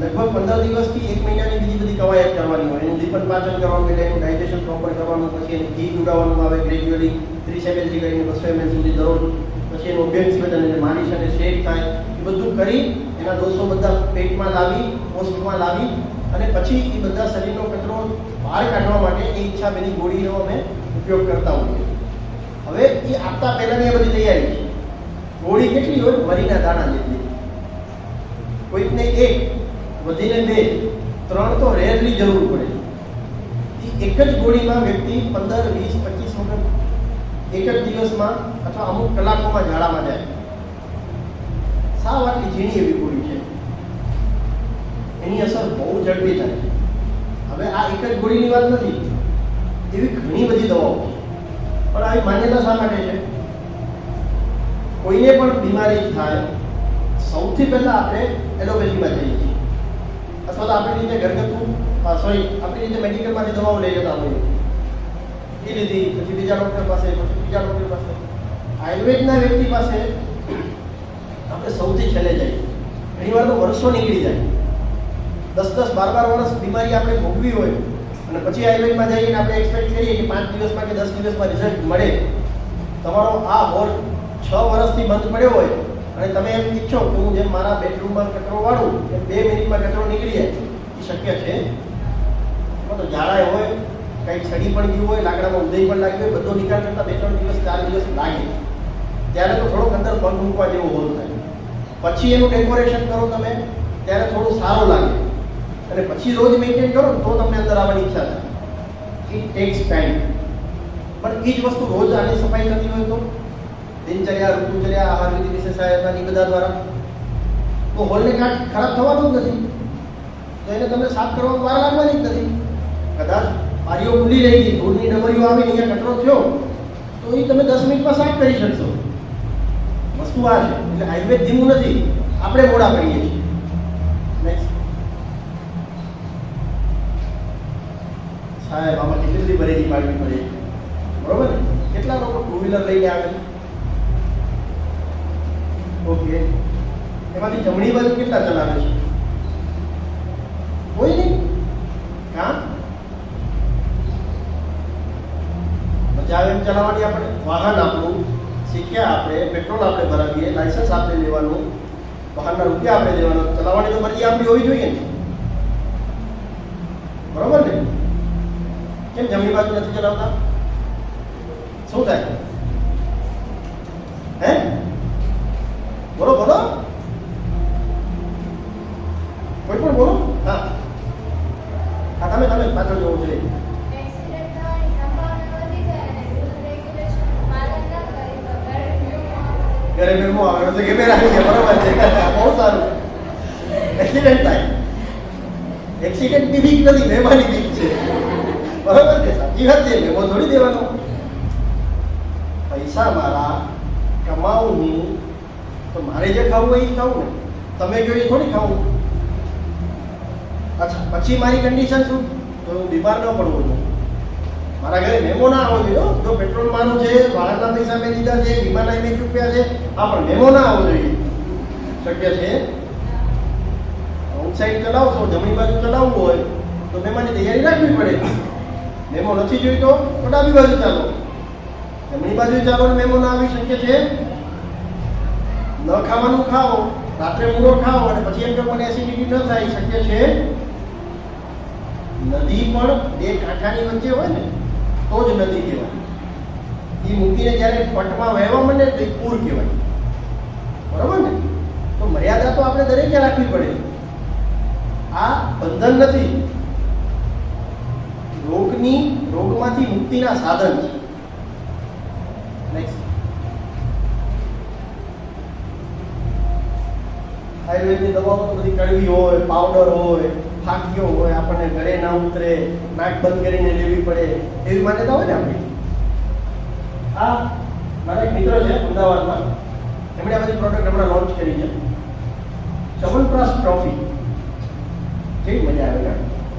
લગભગ 15 દિવસથી 1 મહિનાની બીજી બધી કવાયત કરવાની હોય. એનું દીપન પાચન કરવાનું, એટલે એનું ડાયજેશન પ્રોપર કરવાનું, પછી એને ઘી ઉડાવવાનું આવે ગ્રેજ્યુઅલી 30 ml થી કરીને 200 ml સુધી દરરોજ. પછી એનું અભ્યાસ બદલ એને માલિશ અને શેક થાય, એ બધું કરી એના દોષો બધા પેટમાં લાવી, કોષ્ઠમાં લાવી અને પછી એ બધા શરીરનો કચરો બહાર કાઢવા માટે એ ઈચ્છાભેદી ગોળીનો અમે ઉપયોગ કરતા હોઈએ. હવે એ આપતા પહેલાની આ બધી તૈયારી છે. ગોળી કેટલી હોય? મરીના દાણા જેટલી. કોઈકને 1, વધીને 2, 3 તો રેરલી જરૂર પડે. એ એક જ ગોળીમાં વ્યક્તિ 15, 20, 25 વખત એક જ દિવસમાં અથવા અમુક કલાકોમાં ઝાડામાં જાય. સાવ આટલી ઝીણી એવી ગોળી છે, એની અસર બહુ ઝડપી થાય. હવે આ એક જ ગોળીની વાત નથી, એવી ઘણી બધી દવાઓ છે. પણ આવી માન્યતા શા માટે છે? કોઈને પણ બીમારી થાય સૌથી પહેલા આપણે એલોપેથીમાં જઈએ છીએ, અથવા તો આપણી રીતે ઘરગથ્થુ આપણી રીતે મેડિકલમાંથી દવાઓ લઈ લેતા હોઈએ. એ લીધી, પછી બીજા ડૉક્ટર પાસે, પછી બીજા ડૉક્ટર પાસે. આયુર્વેદના વ્યક્તિ પાસે આપણે સૌથી છેલ્લે જઈએ. ઘણીવાર તો વર્ષો નીકળી જાય, 10-10, 12 વર્ષ બીમારી આપણે ભોગવી હોય અને પછી આયુર્વેદમાં જઈએ અને આપણે એક્સપેક્ટ કરીએ કે 5 દિવસમાં કે 10 દિવસમાં રિઝલ્ટ મળે. તમારો આ હોલ 6 વર્ષથી બંધ પડ્યો હોય અને તમે એમ ઈચ્છો કે હું જેમ મારા બેડરૂમમાં કચરો વાળું એમ 2 મિનિટમાં કચરો નીકળી જાય, એ શક્ય છે? એમાં તો ઝાડા હોય, કંઈક સડી પણ ગયું હોય, લાકડામાં ઉદય પણ લાગ્યું હોય, બધો નિકાલ કરતાં 2-3 દિવસ 4 દિવસ લાગે. ત્યારે તો થોડોક અંદર પગ મૂકવા જેવો હોલ થાય. પછી એનું ડેકોરેશન કરો તમે, ત્યારે થોડું સારું લાગે. અને પછી રોજ મેન્ટેન કરો તો તમને અંદર આવવાની ઈચ્છા થાય. It tax time. પણ એ જ વસ્તુ રોજ આની સફાઈ કરતી હોય તો દિનચર્યા, ઋતુચર્યા, આહાર વિધિ, વિશેષ આયોજન બધા દ્વારા તો હોલને કાટ ખરાબ થવાનું જ નથી. તો એને તમે સાફ કરવામાં વાર લાગવાની જ નથી. કદાચ બારીઓ ખુલ્લી રહી ગઈ, ધૂળની ડમરીઓ આવી, અહીંયા કચરો થયો તો એ તમે 10 મિનિટમાં સાફ કરી શકશો. વસ્તુ આ છે. એટલે આયુર્વેદ ધીમું નથી, આપણે મોડા પડીએ છીએ. નેક્સ્ટ સાહેબ, આમાં કેટલી બધી બરેલી પાડવી પડે, બરોબર ને? કેટલા લોકો 2 વ્હીલર લઈને આવે? ઓકે, એમાંથી જમણી બાજુ કેટલા ચલાવે છે? કોઈ નહીં. હા, મજા આવે એમ ચલાવવાની. આપણે વાહન આપણું શીખ્યા, આપણે પેટ્રોલ આપણે ભરાવીએ, લાયસન્સ આપણે લેવાનું, વાહનના રૂપિયા આપણે દેવાના, ચલાવવાની તો મરજી આપણી હોવી જોઈએ ને, બરોબર ને? કેમ જમણી બાજુ નથી ચલાવતા? શું થાય? હે, બોલો બોલો. ઘરે મેમો આવે તો કેમેરા આવી ગયા, બરોબર છે, બહુ સારું. એક્સિડન્ટ થાય, એક્સિડન્ટની બીક નથી, મેમાની બીક છે, બરોબર છે, સાચી વાત છે. મેમો થોડી દેવાનો. પૈસા મારા કમાવું નહીં તો મારે જે ખાવું હોય એ ખાવું ને, તમે કહો એ થોડી ખાવું. અચ્છા, પછી મારી કન્ડિશન શું? તો હું બીમાર ન પડવું છું. મારા ઘરે મેમો ના આવવો જોઈએ. જો પેટ્રોલ મારું છે, ભાડાના પૈસા મેં દીધા છે, વીમાના મેં રૂપિયા છે, આ પણ મેમો ના આવવો જોઈએ. શક્ય છે? આઉટસાઇડ ચલાવશો, જમણી બાજુ ચલાવવું હોય તો મેમાની તૈયારી રાખવી પડે. મેમો નથી જોઈતો તો ડાબી બાજુ ચાલો, જમણી બાજુ ચાલો ને મેમો ના આવી શક્ય છે? ન ખાવાનું ખાઓ, રાત્રે મૂળો ખાઓ અને પછી એમ કે મને એસિડિટી ન થાય, શક્ય છે? નદી પણ બે કાંઠાની વચ્ચે હોય ને તો જ નદી કહેવાય. એ મૂકીને જ્યારે પટમાં વહેવા માંડે તો એ પૂર કહેવાય, બરોબર ને? તો મર્યાદા તો આપણે દરેકે રાખવી પડે. આ બંધન નથી, રોગમાંથી મુક્તિના સાધન છે. નેક્સ્ટ, આયુર્વેદની દવાઓ તો બધી કડવી હોય, પાવડર હોય, ફાંકીઓ હોય, આપણને ઘરે ના ઉતરે, નાક બંધ કરીને લેવી પડે, એવી માન્યતા હોય ને આપણી. આ મારા એક મિત્ર છે અમદાવાદમાં, એમણે આ બધી પ્રોડક્ટ હમણાં લોન્ચ કરી છે. ચ્યવનપ્રાશ ટ્રોફી, કેવી મજા આવે ને?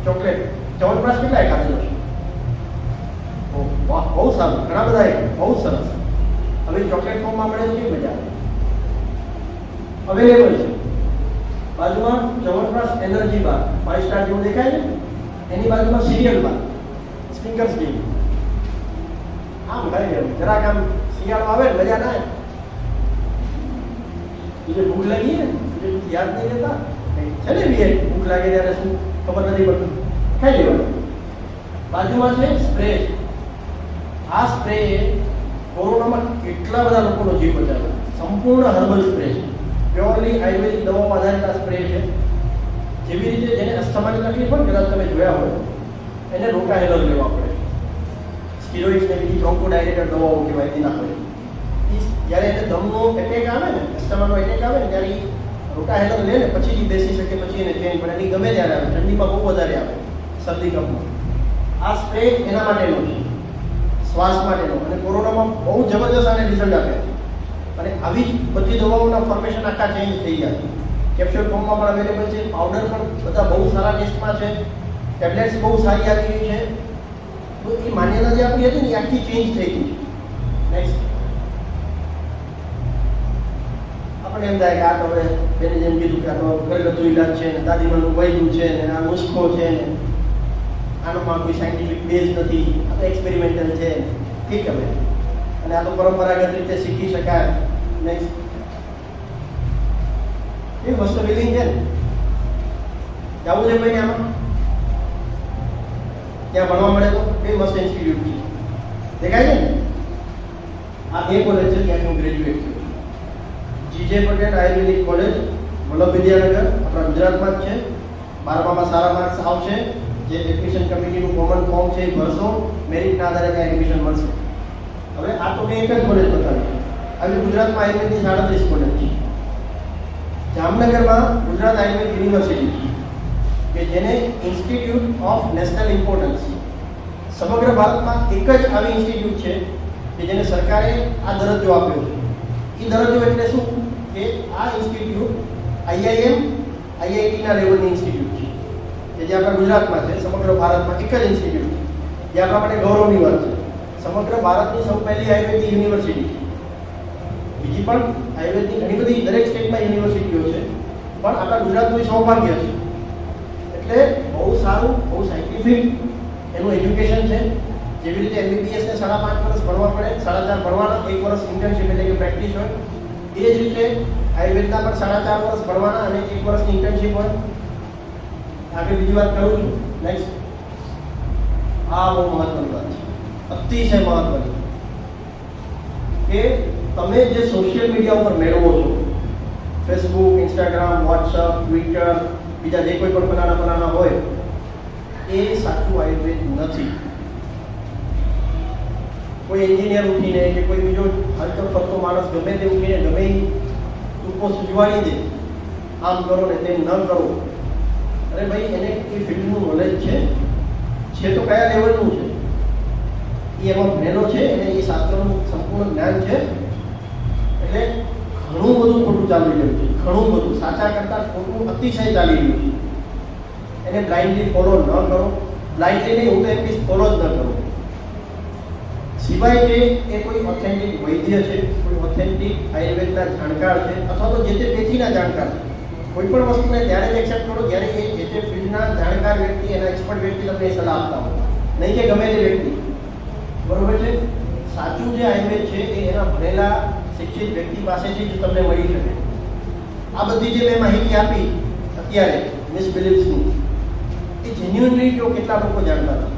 ચોકલેટ ચ્યવનપ્રાશ કેટલા ખાધેલો છે? વાહ, બહુ સારું, ઘણા બધા, બહુ સરસ. હવે ચોકલેટ ફોર્મમાં મળે તો કેવી મજા આવે. અવેલેબલ છે. બાજુમાં ચ્યવનપ્રાશ એનર્જી બાર 5 સ્ટાર જેવું દેખાય છે, એની બાજુમાં સિરિયલ બાર, સ્નિકર્સ જેવું. આમ ખાઈ લેવું, જરાક આમ શિયાળો આવે ને મજા ના આવે. બીજે ભૂખ લાગી ને, યાદ નહીં રહેતા છે ને, બી ભૂખ લાગે ત્યારે શું ખબર નથી પડતી, ખાઈ લેવાનું. બાજુમાં છે સ્પ્રે. આ સ્પ્રે કોરોનામાં કેટલા બધા લોકોનો જીવ બચાવ્યો. સંપૂર્ણ હર્બલ સ્પ્રે છે, પ્યોરલી આયુર્વેદિક દવાઓ આધારિત આ સ્પ્રે છે. જેવી રીતે જેને અસ્થમાની તકલીફ હોય, કદાચ તમે જોયા હોય, એને રોકાહેલર લેવા પડે. સ્ટીરોઇડ્સ ને બીજી બ્રોન્કોડાયલેટર દવાઓ કહેવાય, એના પડે. જ્યારે એને દમનો એટેક આવે ને, અસ્થમાનો એટેક આવે ને, ત્યારે રોકાહેલર લે ને પછી જ બેસી શકે, પછી એને ચેન્જ પડે. એની ગમે ત્યારે આવે, ઠંડીમાં બહુ વધારે આવે, શરદી કફમાં. આ સ્પ્રે એના માટેનો છે, શ્વાસ માટેનો, અને કોરોનામાં બહુ જબરજસ્ત આને રિઝલ્ટ આપે છે. અને આવી જ બધી દવાઓના ફોર્મેશન આખા ચેન્જ થઈ ગયા છે. કેપ્સ્યુલ ફોર્મમાં પણ અવેલેબલ છે, પાવડર પણ બધા બહુ સારા ટેસ્ટમાં છે, ટેબ્લેટ્સ બહુ સારી આવી ગઈ છે. તો એ માન્યતા જે આપણી હતી ને એ આખી ચેન્જ થઈ ગઈ. નેક્સ્ટ, આપણે એમ થાય કે આ તો હવે બેને જેમ કીધું કે આ તો ઘરગથ્થુ ઇલાજ છે ને, દાદીમાનું વૈદ્ય છે ને, આ નુસ્ખો છે ને, આનોમાં કોઈ સાયન્ટિફિક બેઝ નથી, આ તો એક્સપેરિમેન્ટલ છે. ઠીક હવે, અને આ તો પરંપરાગત રીતે શીખી શકાય. નેક્સ્ટ, એ વસ્તુ બિલિંગ છે ને, જવું છે ભાઈ આમાં, ત્યાં ભણવા મળે તો કઈ મસ્ત ઇન્સ્ટિટ્યૂટ છે, દેખાય છે ને? આ એ કોલેજ છે ત્યાંથી હું ગ્રેજ્યુએટ છું. જીજે પટેલ આયુર્વેદિક કોલેજ, વલ્લભ વિદ્યાનગર, આપણા ગુજરાતમાં જ છે. 12માં સારા માર્ક્સ આવશે, જે એડમિશન કમિટીનું કોમન ફોર્મ છે એ ભરશો, મેરિટના આધારે ત્યાં એડમિશન મળશે. હવે આ તો મેં એક જ કોલેજ બતાવી. આવી ગુજરાતમાં આયુર્વેદની 37 કોલેજ છે. જામનગરમાં ગુજરાત આયુર્વેદ યુનિવર્સિટી, કે જેને ઇન્સ્ટિટ્યૂટ ઓફ નેશનલ ઇમ્પોર્ટન્સ, સમગ્ર ભારતમાં એક જ આવી ઇન્સ્ટિટ્યૂટ છે કે જેને સરકારે આ દરજ્જો આપ્યો છે. એ દરજ્જો એટલે શું કે આ ઇન્સ્ટિટ્યૂટ આઈઆઈએમ, આઈઆઈટીના લેવલની ઇન્સ્ટિટ્યૂટ છે, કે જે આપણા ગુજરાતમાં છે. સમગ્ર ભારતમાં એક જ ઇન્સ્ટિટ્યૂટ છે, જે આપણા માટે ગૌરવની વાત છે. સમગ્ર ભારતની સૌ પહેલી આયુર્વેદિક યુનિવર્સિટી છે. બીજી પણ આયુર્વેદની ઘણી બધી દરેક સ્ટેટમાં યુનિવર્સિટીઓ છે, પણ આપણા ગુજરાતનું સૌભાગ્ય છે. એટલે બહુ સારું, બહુ સાયન્ટિફિક એનું એજ્યુકેશન છે. જેવી રીતે એમબીબીએસને 5.5 વર્ષ ભણવા પડે, 4.5 ભણવાના, 1 વર્ષ ઇન્ટર્નશિપ એટલે કે પ્રેક્ટિસ હોય, એ જ રીતે આયુર્વેદના પણ 4.5 વર્ષ ભણવાના અને 1 વર્ષની ઇન્ટર્નશિપ હોય. આગળ બીજી વાત કરું છું. નેક્સ્ટ, આ બહુ મહત્વની વાત છે, અતિશય મહત્વની, કે તમે જે સોશિયલ મીડિયા ઉપર મેળવો છો, ફેસબુક, ઇન્સ્ટાગ્રામ, વોટ્સઅપ, ટ્વિટર, બીજા જે કોઈ પણ બનાના હોય, એ સાચું આયુર્વેદ નથી. કોઈ એન્જિનિયર ઉઠીને કે કોઈ બીજો હલતો ફરતો માણસ ગમે તે ઉઠીને ગમે એ ટૂંકો સૂચવાડી દે, આમ કરો ને તેમ ન કરો. અરે ભાઈ, એને એ ફિલ્ડનું નોલેજ છે તો કયા લેવલનું છે, એ એમાં ભણેલો છે, એને એ શાસ્ત્રનું સંપૂર્ણ જ્ઞાન છે. એટલે ઘણું બધું ખોટું ચાલી રહ્યું છે, ઘણું બધું સાચા કરતાં ખોટું અતિશય ચાલી રહ્યું છે. એને બ્લાઇન્ડલી ફોલો ન કરો. બ્લાઇન્ડલી નહીં, હું તો એમ કહીશ ફોલો જ ન કરો. સિવાય કે એ કોઈ ઓથેન્ટિક વૈદ્ય છે, કોઈ ઓથેન્ટિક આયુર્વેદના જાણકાર છે, અથવા તો જે તે પેથીના જાણકાર છે. કોઈ પણ વસ્તુને ત્યારે જ એક્સેપ્ટ કરો જ્યારે એ જે તે ફિલ્ડના જાણકાર વ્યક્તિ, એના એક્સપર્ટ વ્યક્તિ તમને સલાહ આપતા હોય, નહીં કે ગમે તે વ્યક્તિ. બરોબર છે? સાચું જે આયુર્વેદ છે એ એના ભણેલા શિક્ષિત વ્યક્તિ પાસેથી જ તમને મળી શકે. આ બધી જે મેં માહિતી આપી અત્યારે મિસબિલીફ્સની, એ જેન્યુઅનલી જો કેટલા લોકો જાણતા હતા?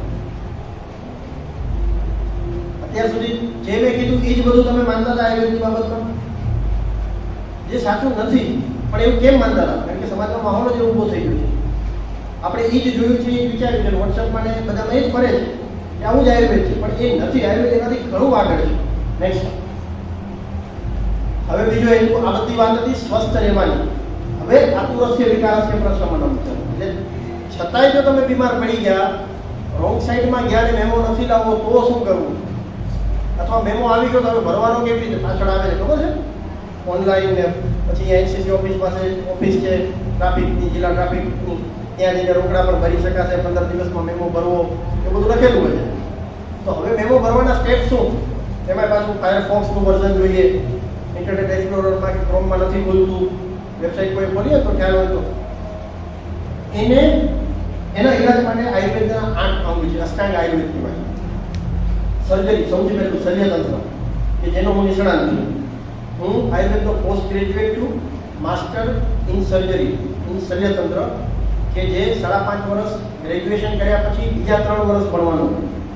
અત્યાર સુધી જે મેં કીધું એ જ બધું તમે માનતા હતા આયુર્વેદની બાબતમાં? જે સાચું નથી, પણ એવું કેમ માનતા હતા? કારણ કે સમાજનો માહોલ જ ઊભો થઈ ગયો છે. આપણે એ જ જોયું છે, એ વિચાર્યું છે, વોટ્સઅપમાં ને બધામાં એ જ ફરે છે કે આવું જ આયુર્વેદ છે, પણ એ નથી. આયુર્વેદ એનાથી ઘણું આગળ છે. નેક્સ્ટ, હવે બીજો હેતુ, આ બધી વાત હતી સ્વસ્થ રહેવાની. હવે આતુરસ્ય વિકારસ્ય પ્રશમનમ છે. એટલે છતાંય જો તમે બીમાર પડી ગયા, રોંગ સાઈડમાં ગયા ને મેમો નથી લાવવો, તો શું કરવું? અથવા મેમો આવી ગયો તો હવે ભરવાનો કેવી રીતે? પાછળ આવે છે ખબર છે? ઓનલાઈન ને પછી એનસીસી ઓફિસ પાસે ઓફિસ છે ટ્રાફિકની, જિલ્લા ટ્રાફિકની, ત્યાં જઈને રોકડા પણ ભરી શકાશે, 15 દિવસમાં મેમો ભરવો, એ બધું લખેલું હોય છે. તો હવે મેમો ભરવાના સ્ટેપ શું? એમાં પાછું ફાયરફોક્સનું વર્ઝન જોઈએ, ઇન્ટરનેટ એક્સપ્લોરરમાં કે ક્રોમમાં નથી ખુલતું, વેબસાઇટ કોઈ ખોલીએ તો ખ્યાલ હોય તો. એના ઇલાજ માટે આયુર્વેદના 8 અંગ છે. અષ્ટાંગ આયુર્વેદ કહેવાય. સર્જરી, સૌથી પહેલું શલ્યતંત્ર, કે જેનો હું નિષ્ણાત છું. હું આયુર્વેદનો પોસ્ટ ગ્રેજ્યુએટ છું, માસ્ટર ઇન સર્જરી, ઇન શલ્યતંત્ર, કે જે 5.5 વર્ષ ગ્રેજ્યુએશન કર્યા પછી બીજા 3 વર્ષ ભણવાનું.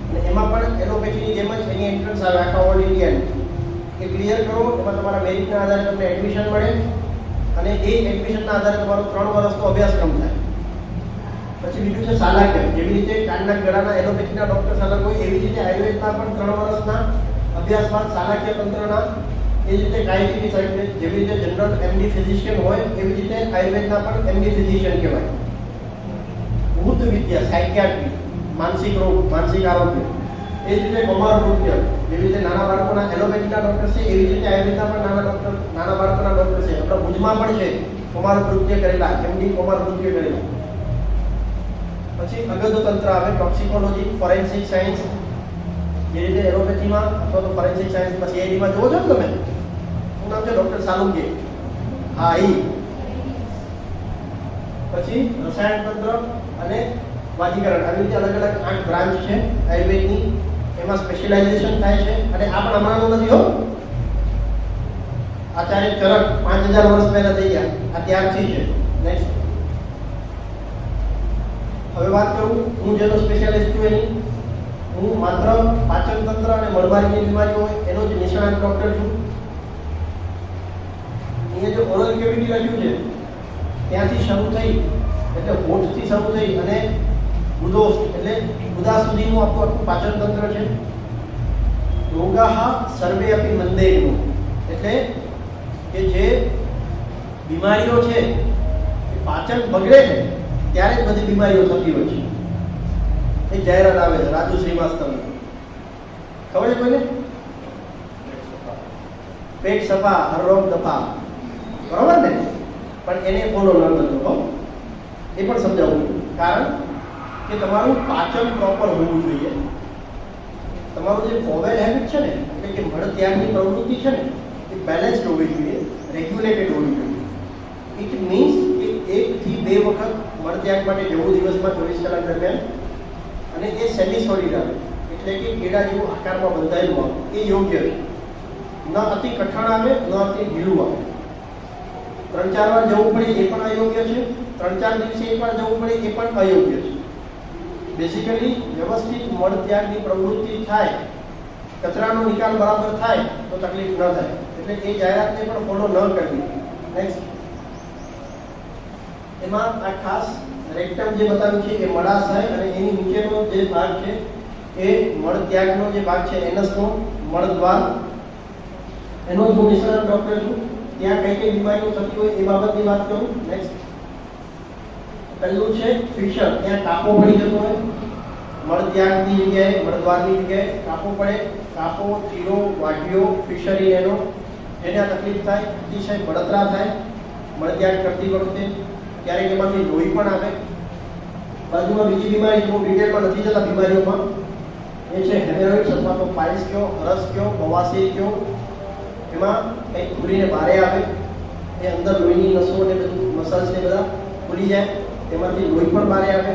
અને એમાં પણ એલોપેથીની જેમ જ એની એન્ટ્રન્સ આવે આખા ઓલ ઇન્ડિયાની. એ ક્લિયર કરો, એમાં તમારા મેરિટના આધારે તમને એડમિશન મળે, અને એ એડમિશનના આધારે તમારો 3 વર્ષનો અભ્યાસક્રમ થાય. પછી બીજું છે શાલાક્ય. જેવી રીતે કાનના ગળાના એલોપેથીના ડોક્ટર અલગ હોય, એવી રીતે આયુર્વેદના પણ 3 વર્ષના અભ્યાસ બાદ શાલાક્ય તંત્રના, એ જ રીતે કાયદેની સાઈડ, જેવી રીતે જનરલ એમડી ફિઝિશિયન હોય, એવી રીતે આયુર્વેદના પણ એમડી ફિઝિશિયન કહેવાય. ભૂત વિદ્યા, સાયકિયાટ્રી, માનસિક રોગ, માનસિક આરોગ્ય. એ જ રીતે કુમાર નૃત્ય, જેવી રીતે નાના બાળકોના એલોપેથીના ડોક્ટર છે, એવી રીતે આયુર્વેદના પણ નાના બાળકોના ડોક્ટર છે. આપણા ભુજમાં પણ છે કુમાર નૃત્ય કરેલા, એમડી કુમાર નૃત્ય કરેલા. પછી અગધ તંત્ર આવે, ટોક્સિકોલોજી, ફોરેન્સિક સાયન્સ. જે રીતે એલોપેથીમાં અથવા તો ફોરેન્સિક સાયન્સમાં સીઆઈડીમાં જોવો છો ને તમે, શું નામ છે? ડોક્ટર સાલુંગે. હા, એ. પછી રસાયણ તંત્ર અને વાજીકરણ. આવી રીતે અલગ અલગ 8 બ્રાન્ચ છે આયુર્વેદની. એમાં સ્પેશિયલાઇઝેશન થાય છે. અને આ પણ હમણાંનું નથી હો. આચાર્ય ચરક 5000 વર્ષ પહેલા થઈ ગયા, આ ત્યારથી છે. નેક્સ્ટ, હવે વાત કરું હું જેનો સ્પેશિયાલિસ્ટ છું એની. હું માત્ર પાચન તંત્ર અને મળબારીની બીમારીઓ હોય એનો જ નિષ્ણાત ડોક્ટર છું. અહીંયા જે ઓરલ કેવિટી લખ્યું છે ત્યાંથી શરૂ થઈ, એટલે હોઠથી શરૂ થઈ અને ગુદોશ એટલે ગુદા સુધીનું આપણું પાચન તંત્ર છે. રોગાહ સર્વે અપી મંદેયનો, એટલે કે જે બીમારીઓ છે એ પાચન બગડે છે ત્યારે જ બધી બીમારીઓ થતી હોય છે. એક જાહેરાત આવે છે રાજુ શ્રીવાસ્તવની, ખબર છે કોઈને? પેટ સફા, હરરોગ દફા, બરોબર ને? પણ એને ફોલો ન કરતો, એ પણ સમજાવું. કારણ કે તમારું પાચન પ્રોપર હોવું જોઈએ. તમારું જે બોવેલ હેબિટ છે ને, એટલે કે મળ ત્યાગની પ્રવૃત્તિ છે ને, એ બેલેન્સ્ડ હોવી જોઈએ, રેગ્યુલેટેડ હોવી જોઈએ. ઇટ મીન્સ કે 1 થી 2 વખત મળ ત્યાગ માટે જવું દિવસમાં 24 કલાક દરમિયાન, અને એ સેમી સોલિડ આવે, એટલે કે કેળા જેવું આકારમાં બંધાયેલું આવે, એ યોગ્ય છે. ન અતિ કઠણ આવે, ન અતિ ઢીલું આવે. 3-4 વાર જવું પડે એ પણ અયોગ્ય છે, 3-4 દિવસે એકવાર જવું પડે એ પણ અયોગ્ય છે. બેઝિકલી વ્યવસ્થિત મળ ત્યાગની પ્રવૃત્તિ થાય, કચરાનો નિકાલ બરાબર થાય તો તકલીફ ન થાય. એટલે એ જાહેરાતને પણ ફોલો ન કરવી. નેક્સ્ટ, એમાં આ ખાસ રેક્ટમ જે બતાવ્યું છે એ મળાશય, અને એની નીચેનો જે ભાગ છે એ મળત્યાગનો જે ભાગ છે એનસનો મળદ્વાર, એનો જ હું નિષ્ણાત ડોક્ટર છું. ત્યાં કઈ કઈ બીમારીઓ થતી હોય એ બાબતની વાત કરું. નેક્સ્ટ પહેલું છે ફિશર, ત્યાં કાપો પડી જતો હોય, મળત્યાગની જગ્યાએ મળદ્વારની જગ્યાએ કાપો પડે, કાપો, ચીરો, વાઢીઓ, ફિશરી એનો એને આ તકલીફ થાય, અતિશય બળતરા થાય મળત્યાગ કરતી વખતે, ક્યારેક એમાંથી લોહી પણ આવે. બાજુમાં બીજી બીમારી બહુ ડિટેલમાં નથી જતા બીમારીઓમાં, એ છે હેમેરોઇડ્સ અથવા તો પાઇલ્સ કયો, હરસ કયો, બવાસીર કયો. એમાં કંઈક ફૂલીને બારે આવે, એ અંદર લોહીની નસો ને બધું મસલ્સ ને બધા ફૂલી જાય, તેમાંથી લોહી પણ બારે આવે.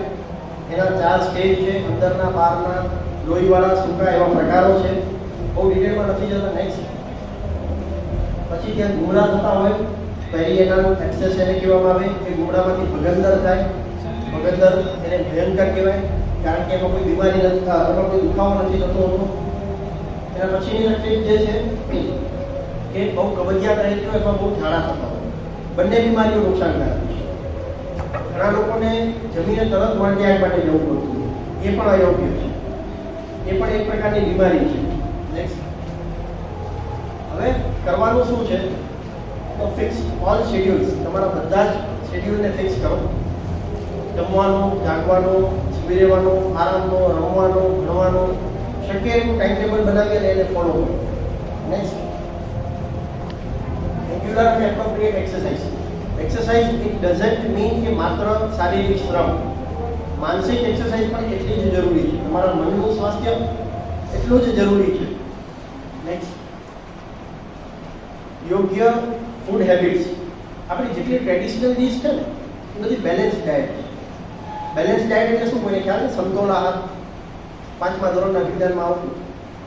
એના 4 સ્ટેજ છે, અંદરના બહારના લોહીવાળા સૂકા એવા પ્રકારો છે, બહુ ડિટેલમાં નથી જતા. નેક્સ્ટ પછી ત્યાં ગુમડા થતા હોય, પેરિએનલ એક્સેસ એને કહેવામાં આવે. એ ગુમડામાંથી ભગંદર થાય, ભગંદર એને ભયંકર કહેવાય, કારણ કે એમાં કોઈ બીમારી નથી, એમાં કોઈ દુખાવો નથી થતો હોતો. એના પછીની તકલીફ જે છે કે બહુ કબજિયાત રહેતી હોય અથવા બહુ ઝાડા થતા હોય. બંને બીમારીઓ નુકસાનકારક છે. ઘણા લોકોને જમીને તરત મળત્યાગ માટે જવું પડતું, એ પણ અયોગ્ય છે, એ પણ એક પ્રકારની બીમારી છે. નેક્સ્ટ હવે કરવાનું શું છે તો ફિક્સ ઓલ શેડ્યુલ્સ, તમારા બધા જ શેડ્યુલને ફિક્સ કરો. જમવાનો, જાગવાનો, સુઈ રહેવાનો, આરામનો, રમવાનો, ભણવાનો, શક્ય એટલું ટાઈમ ટેબલ બનાવી અને એને ફોલો કરો. નેક્સ્ટ રેગ્યુલર અને appropriate exercise. Exercise it doesn't mean કે માત્ર શારીરિક શ્રમ, માનસિક એક્સરસાઇઝ પણ એટલી જ જરૂરી છે. તમારા મનનું સ્વાસ્થ્ય એટલું જ જરૂરી છે. નેક્સ્ટ યોગ્ય ફૂડ હેબિટ્સ. આપણી જેટલી ટ્રેડિશનલ ડીશ છે ને એ બધી બેલેન્સ ડાયટ છે. બેલેન્સ ડાયટ એટલે શું, કોઈને ખ્યાલ છે? સમતોલ આહાર 5મા ધોરણના વિજ્ઞાનમાં આવતું.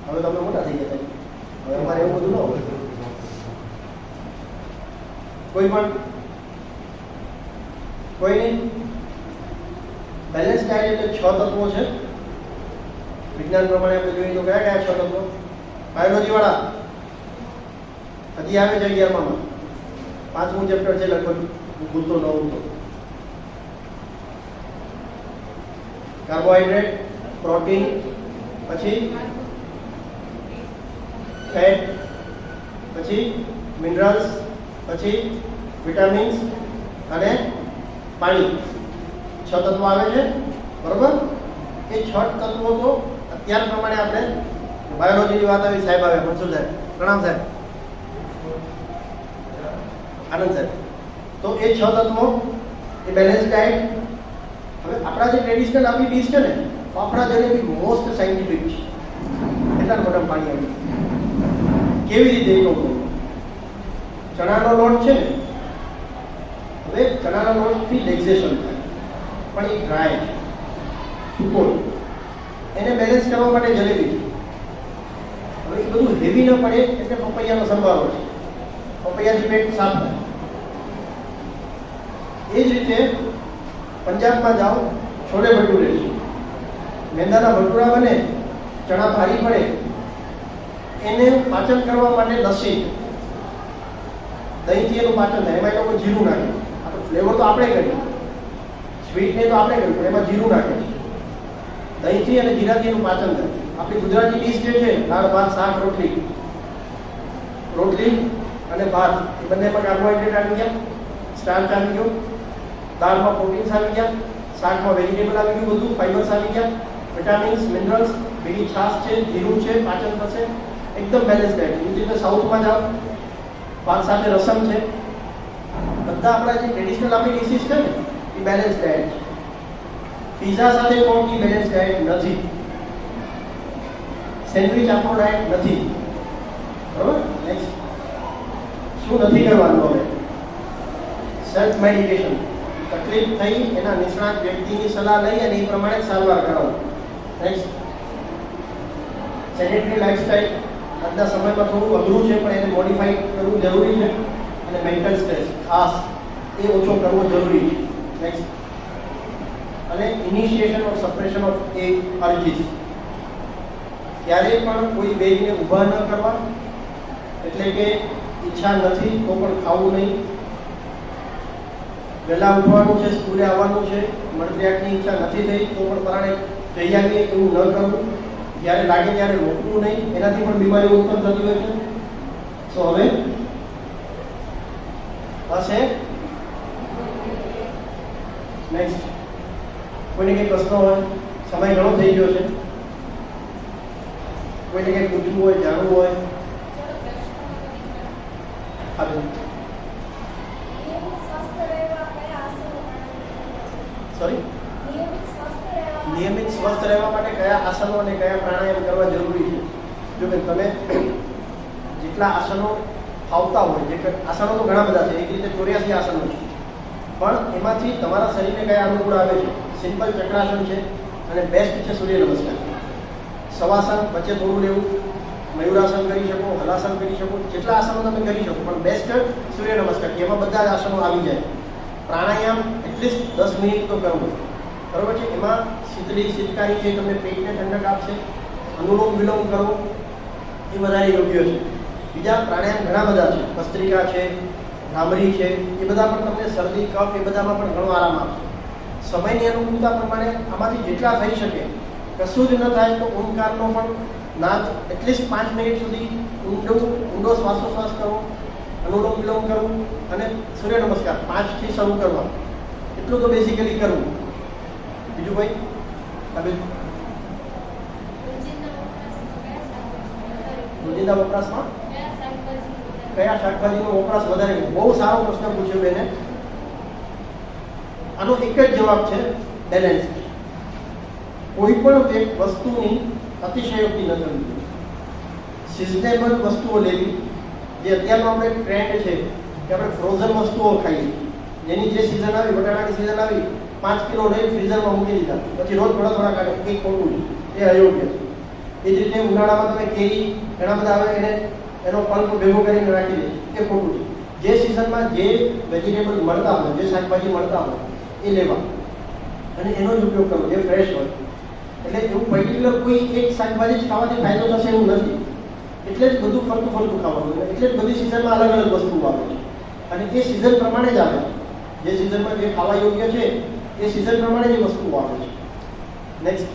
હવે તમે મોટા થઈ ગયા, હવે અમારે એવું બધું ન હોય. કોઈ નહીં. બેલેન્સ ડાયટ એટલે 6 તત્વો છે. વિજ્ઞાન પ્રમાણે આપણે જોઈએ તો કયા 6 તત્વો? બાયોલોજી વાળા હજી આવે છે 11માં, 5મું ચેપ્ટર છે લગભગ, હું ભૂલતો ન હોઉં તો. કાર્બોહાઈડ્રેટ, પ્રોટીન, પછી ફેટ, પછી મિનરલ્સ, પછી વિટામિન્સ અને પાણી. 6 તત્વો આવે છે, બરોબર? એ 6 તત્વો તો અત્યાર પ્રમાણે આપણે બાયોલોજીની વાત આવી, સાહેબ આવે, મનસુર સાહેબ, પ્રણામ સાહેબ, આનંદ સાહેબ. તો એ 6 તત્વો, એ બેલેન્સ ડાયટ. હવે આપણા જે ટ્રેડિશનલ આપણી ડીશ છે ને, ફાફડા જલેબી મોસ્ટ સાયન્ટિફિક છે. એટલા મોટા પાણી આવી કેવી રીતે એ કહું. ચણાનો લોટ છે ને, હવે ચણાના લોટથી ડિજેશન થાય, પણ એ ડ્રાય છે, સૂકો. એને બેલેન્સ કરવા માટે જલેબી. હવે એ બધું હેવી ન પડે એટલે પપૈયાનો સંભારો છે, પપૈયાથી પેટ સાફ થાય. એ જ રીતે પંજાબમાં જાઓ, છોલે ભટુરે છે, મેંદાના ભટુરા બને, ચણા ભારી પડે, એને પાચન કરવા માટે લસ્સી, દહીંથી એનું પાચન થાય. એમાં એ લોકો જીરું નાખે. આ તો ફ્લેવર તો આપણે કરીએ, સ્વીટને તો આપણે કરીએ, એમાં જીરું નાખે છે. દહીંથી અને જીરાથી એનું પાચન થાય. આપણી ગુજરાતી ડીશ જે છે, દાળ ભાત શાક રોટલી, રોટલી અને ભાત, એ બંનેમાં કાર્બોહાઈડ્રેટ આવી ગયા, સ્ટાર્ચ આવી ગયો, દાળમાં પ્રોટીન્સ આવી ગયા, શાકમાં વેજીટેબલ આવી ગયું, બધું ફાઈબર્સ આવી ગયા, વિટામિન્સ, મિનરલ્સ, બીજી છાશ છે, જીરું છે, પાચન થશે. એકદમ બેલેન્સ ડાયટ. એ રીતે સાઉથમાં જાઓ, ભાત સાથે રસમ છે. બધા આપણા જે ટ્રેડિશનલ આપણી ડિશિસ છે ને, એ બેલેન્સ ડાયટ છે. પીઝા સાથે કોણથી બેલેન્સ ડાયટ નથી, સેન્ડવિચ આપણો ડાયટ નથી, બરોબર? નેક્સ્ટ શું નથી કરવાનું? હવે સેલ્ફ મેડિકેશન. તકલીફ થઈ એના નિષ્ણાત વ્યક્તિની સલાહ લઈ અને એ પ્રમાણે સારવાર કરાવો. Next sanitary lifestyle. આજના સમયમાં થોડું અઘરું છે, પણ એને મોડિફાઈ કરવું જરૂરી છે. અને મેન્ટલ સ્ટ્રેસ ખાસ એ ઓછો કરવો જરૂરી છે. નેક્સ્ટ અને ઇનિશિએશન ઓફ સપ્રેશન ઓફ એ અર્જીસ. ક્યારેય પણ કોઈ બેગને ઊભા ન કરવા, એટલે કે ઈચ્છા નથી તો પણ ખાવું નહીં. વહેલા ઉઠવાનું છે, સ્કૂલે આવવાનું છે, મળત્યાગની ઈચ્છા નથી થઈ તો પણ પરાણે જઈ આવીએ એવું ન કરવું. જ્યારે લાગે ત્યારે રોકવું નહીં, એનાથી પણ બીમારીઓ ઉત્પન્ન થતી હોય છે. તો હવે હશે નેક્સ્ટ કોઈને કંઈ પ્રશ્ન હોય? સમય ઘણો થઈ ગયો છે. કોઈને કંઈ પૂછવું હોય, જાણવું હોય? સોરી, નિયમિત સ્વસ્થ રહેવા માટે કયા આસનો અને કયા પ્રાણાયામ કરવા જરૂરી છે? જો કે તમે જેટલા આસનો ફાવતા હોય, જે આસનો તો ઘણા બધા છે, એક રીતે 84 આસનો છે, પણ એમાંથી તમારા શરીરને કયા અનુકૂળ આવે છે? સિમ્પલ ચક્રાસન છે અને બેસ્ટ છે સૂર્ય નમસ્કાર. શવાસન વચ્ચે થોડું લેવું, મયુરાસન કરી શકો, હલાસન કરી શકો, જેટલા આસનો તમે કરી શકો, પણ બેસ્ટ સૂર્ય નમસ્કાર. એમાં બધા જ આસનો આવી જાય. પ્રાણાયામ એટલીસ્ટ 10 મિનિટ તો કરવું, બરોબર છે. એમાં શીતળી શીતકારી છે, તમને પેટને ઠંડક આપશે. અનુલોમ વિલોમ કરવો એ વધારે યોગ્ય છે. બીજા પ્રાણાયામ ઘણા બધા છે, ભસ્ત્રિકા છે, ભ્રામરી છે, એ બધા પણ તમને શરદી કફ એ બધામાં પણ ઘણો આરામ આપશે. સમયની અનુકૂળતા પ્રમાણે આમાંથી જેટલા થઈ શકે, કશું જ ન થાય તો ઓમકારનો પણ નાદ એટલીસ્ટ 5 મિનિટ સુધી ઊંડો શ્વાસોશ્વાસ કરવો, અનુલોમ વિલોમ કરવું અને સૂર્ય નમસ્કાર 5 થી શરૂ કરવા. એટલું તો બેઝિકલી કરવું. બીજું ભાઈ? રોજિંદા વપરાશમાં કયા શાકભાજીનો વપરાશ વધારે? બહુ સારો પ્રશ્ન પૂછ્યો બેને. આનો એક જ જવાબ છે, બેલેન્સ. કોઈ પણ એક વસ્તુની અતિશયોક્તિ ન કરવી. સિઝનેબલ વસ્તુઓ લેવી. જે અત્યારનો આપણે ટ્રેન્ડ છે કે આપણે ફ્રોઝન વસ્તુઓ ખાઈએ, જેની જે સિઝન આવી, બટાટાની સિઝન આવી, 5 કિલો લઈ ફ્રીઝરમાં મૂકી દીધા, પછી રોજ થોડા થોડા કાઢે, એ ખોટું છે, એ અયોગ્ય છે. એ જ રીતે ઉનાળામાં તમે કેરી ઘણા બધા આવે, એનો પલ્પ ભેગો કરીને રાખી દે, એ ખોટું છે. જે સિઝનમાં જે વેજીટેબલ મળતા હોય, જે શાકભાજી મળતા હોય એ લેવા અને એનો જ ઉપયોગ કરવો, જે ફ્રેશ હોય. એટલે એવું પર્ટિક્યુલર કોઈ એક શાકભાજી જ ખાવાથી ફાયદો થશે એવું નથી. એટલે જ બધું ફરતું ફરતું ખાવાનું, એટલે જ બધી સિઝનમાં અલગ અલગ વસ્તુઓ આવે છે અને એ સિઝન પ્રમાણે જ આવે છે. જે સિઝનમાં જે ખાવા યોગ્ય છે એ સિઝન પ્રમાણે જ વસ્તુઓ આવે છે. નેક્સ્ટ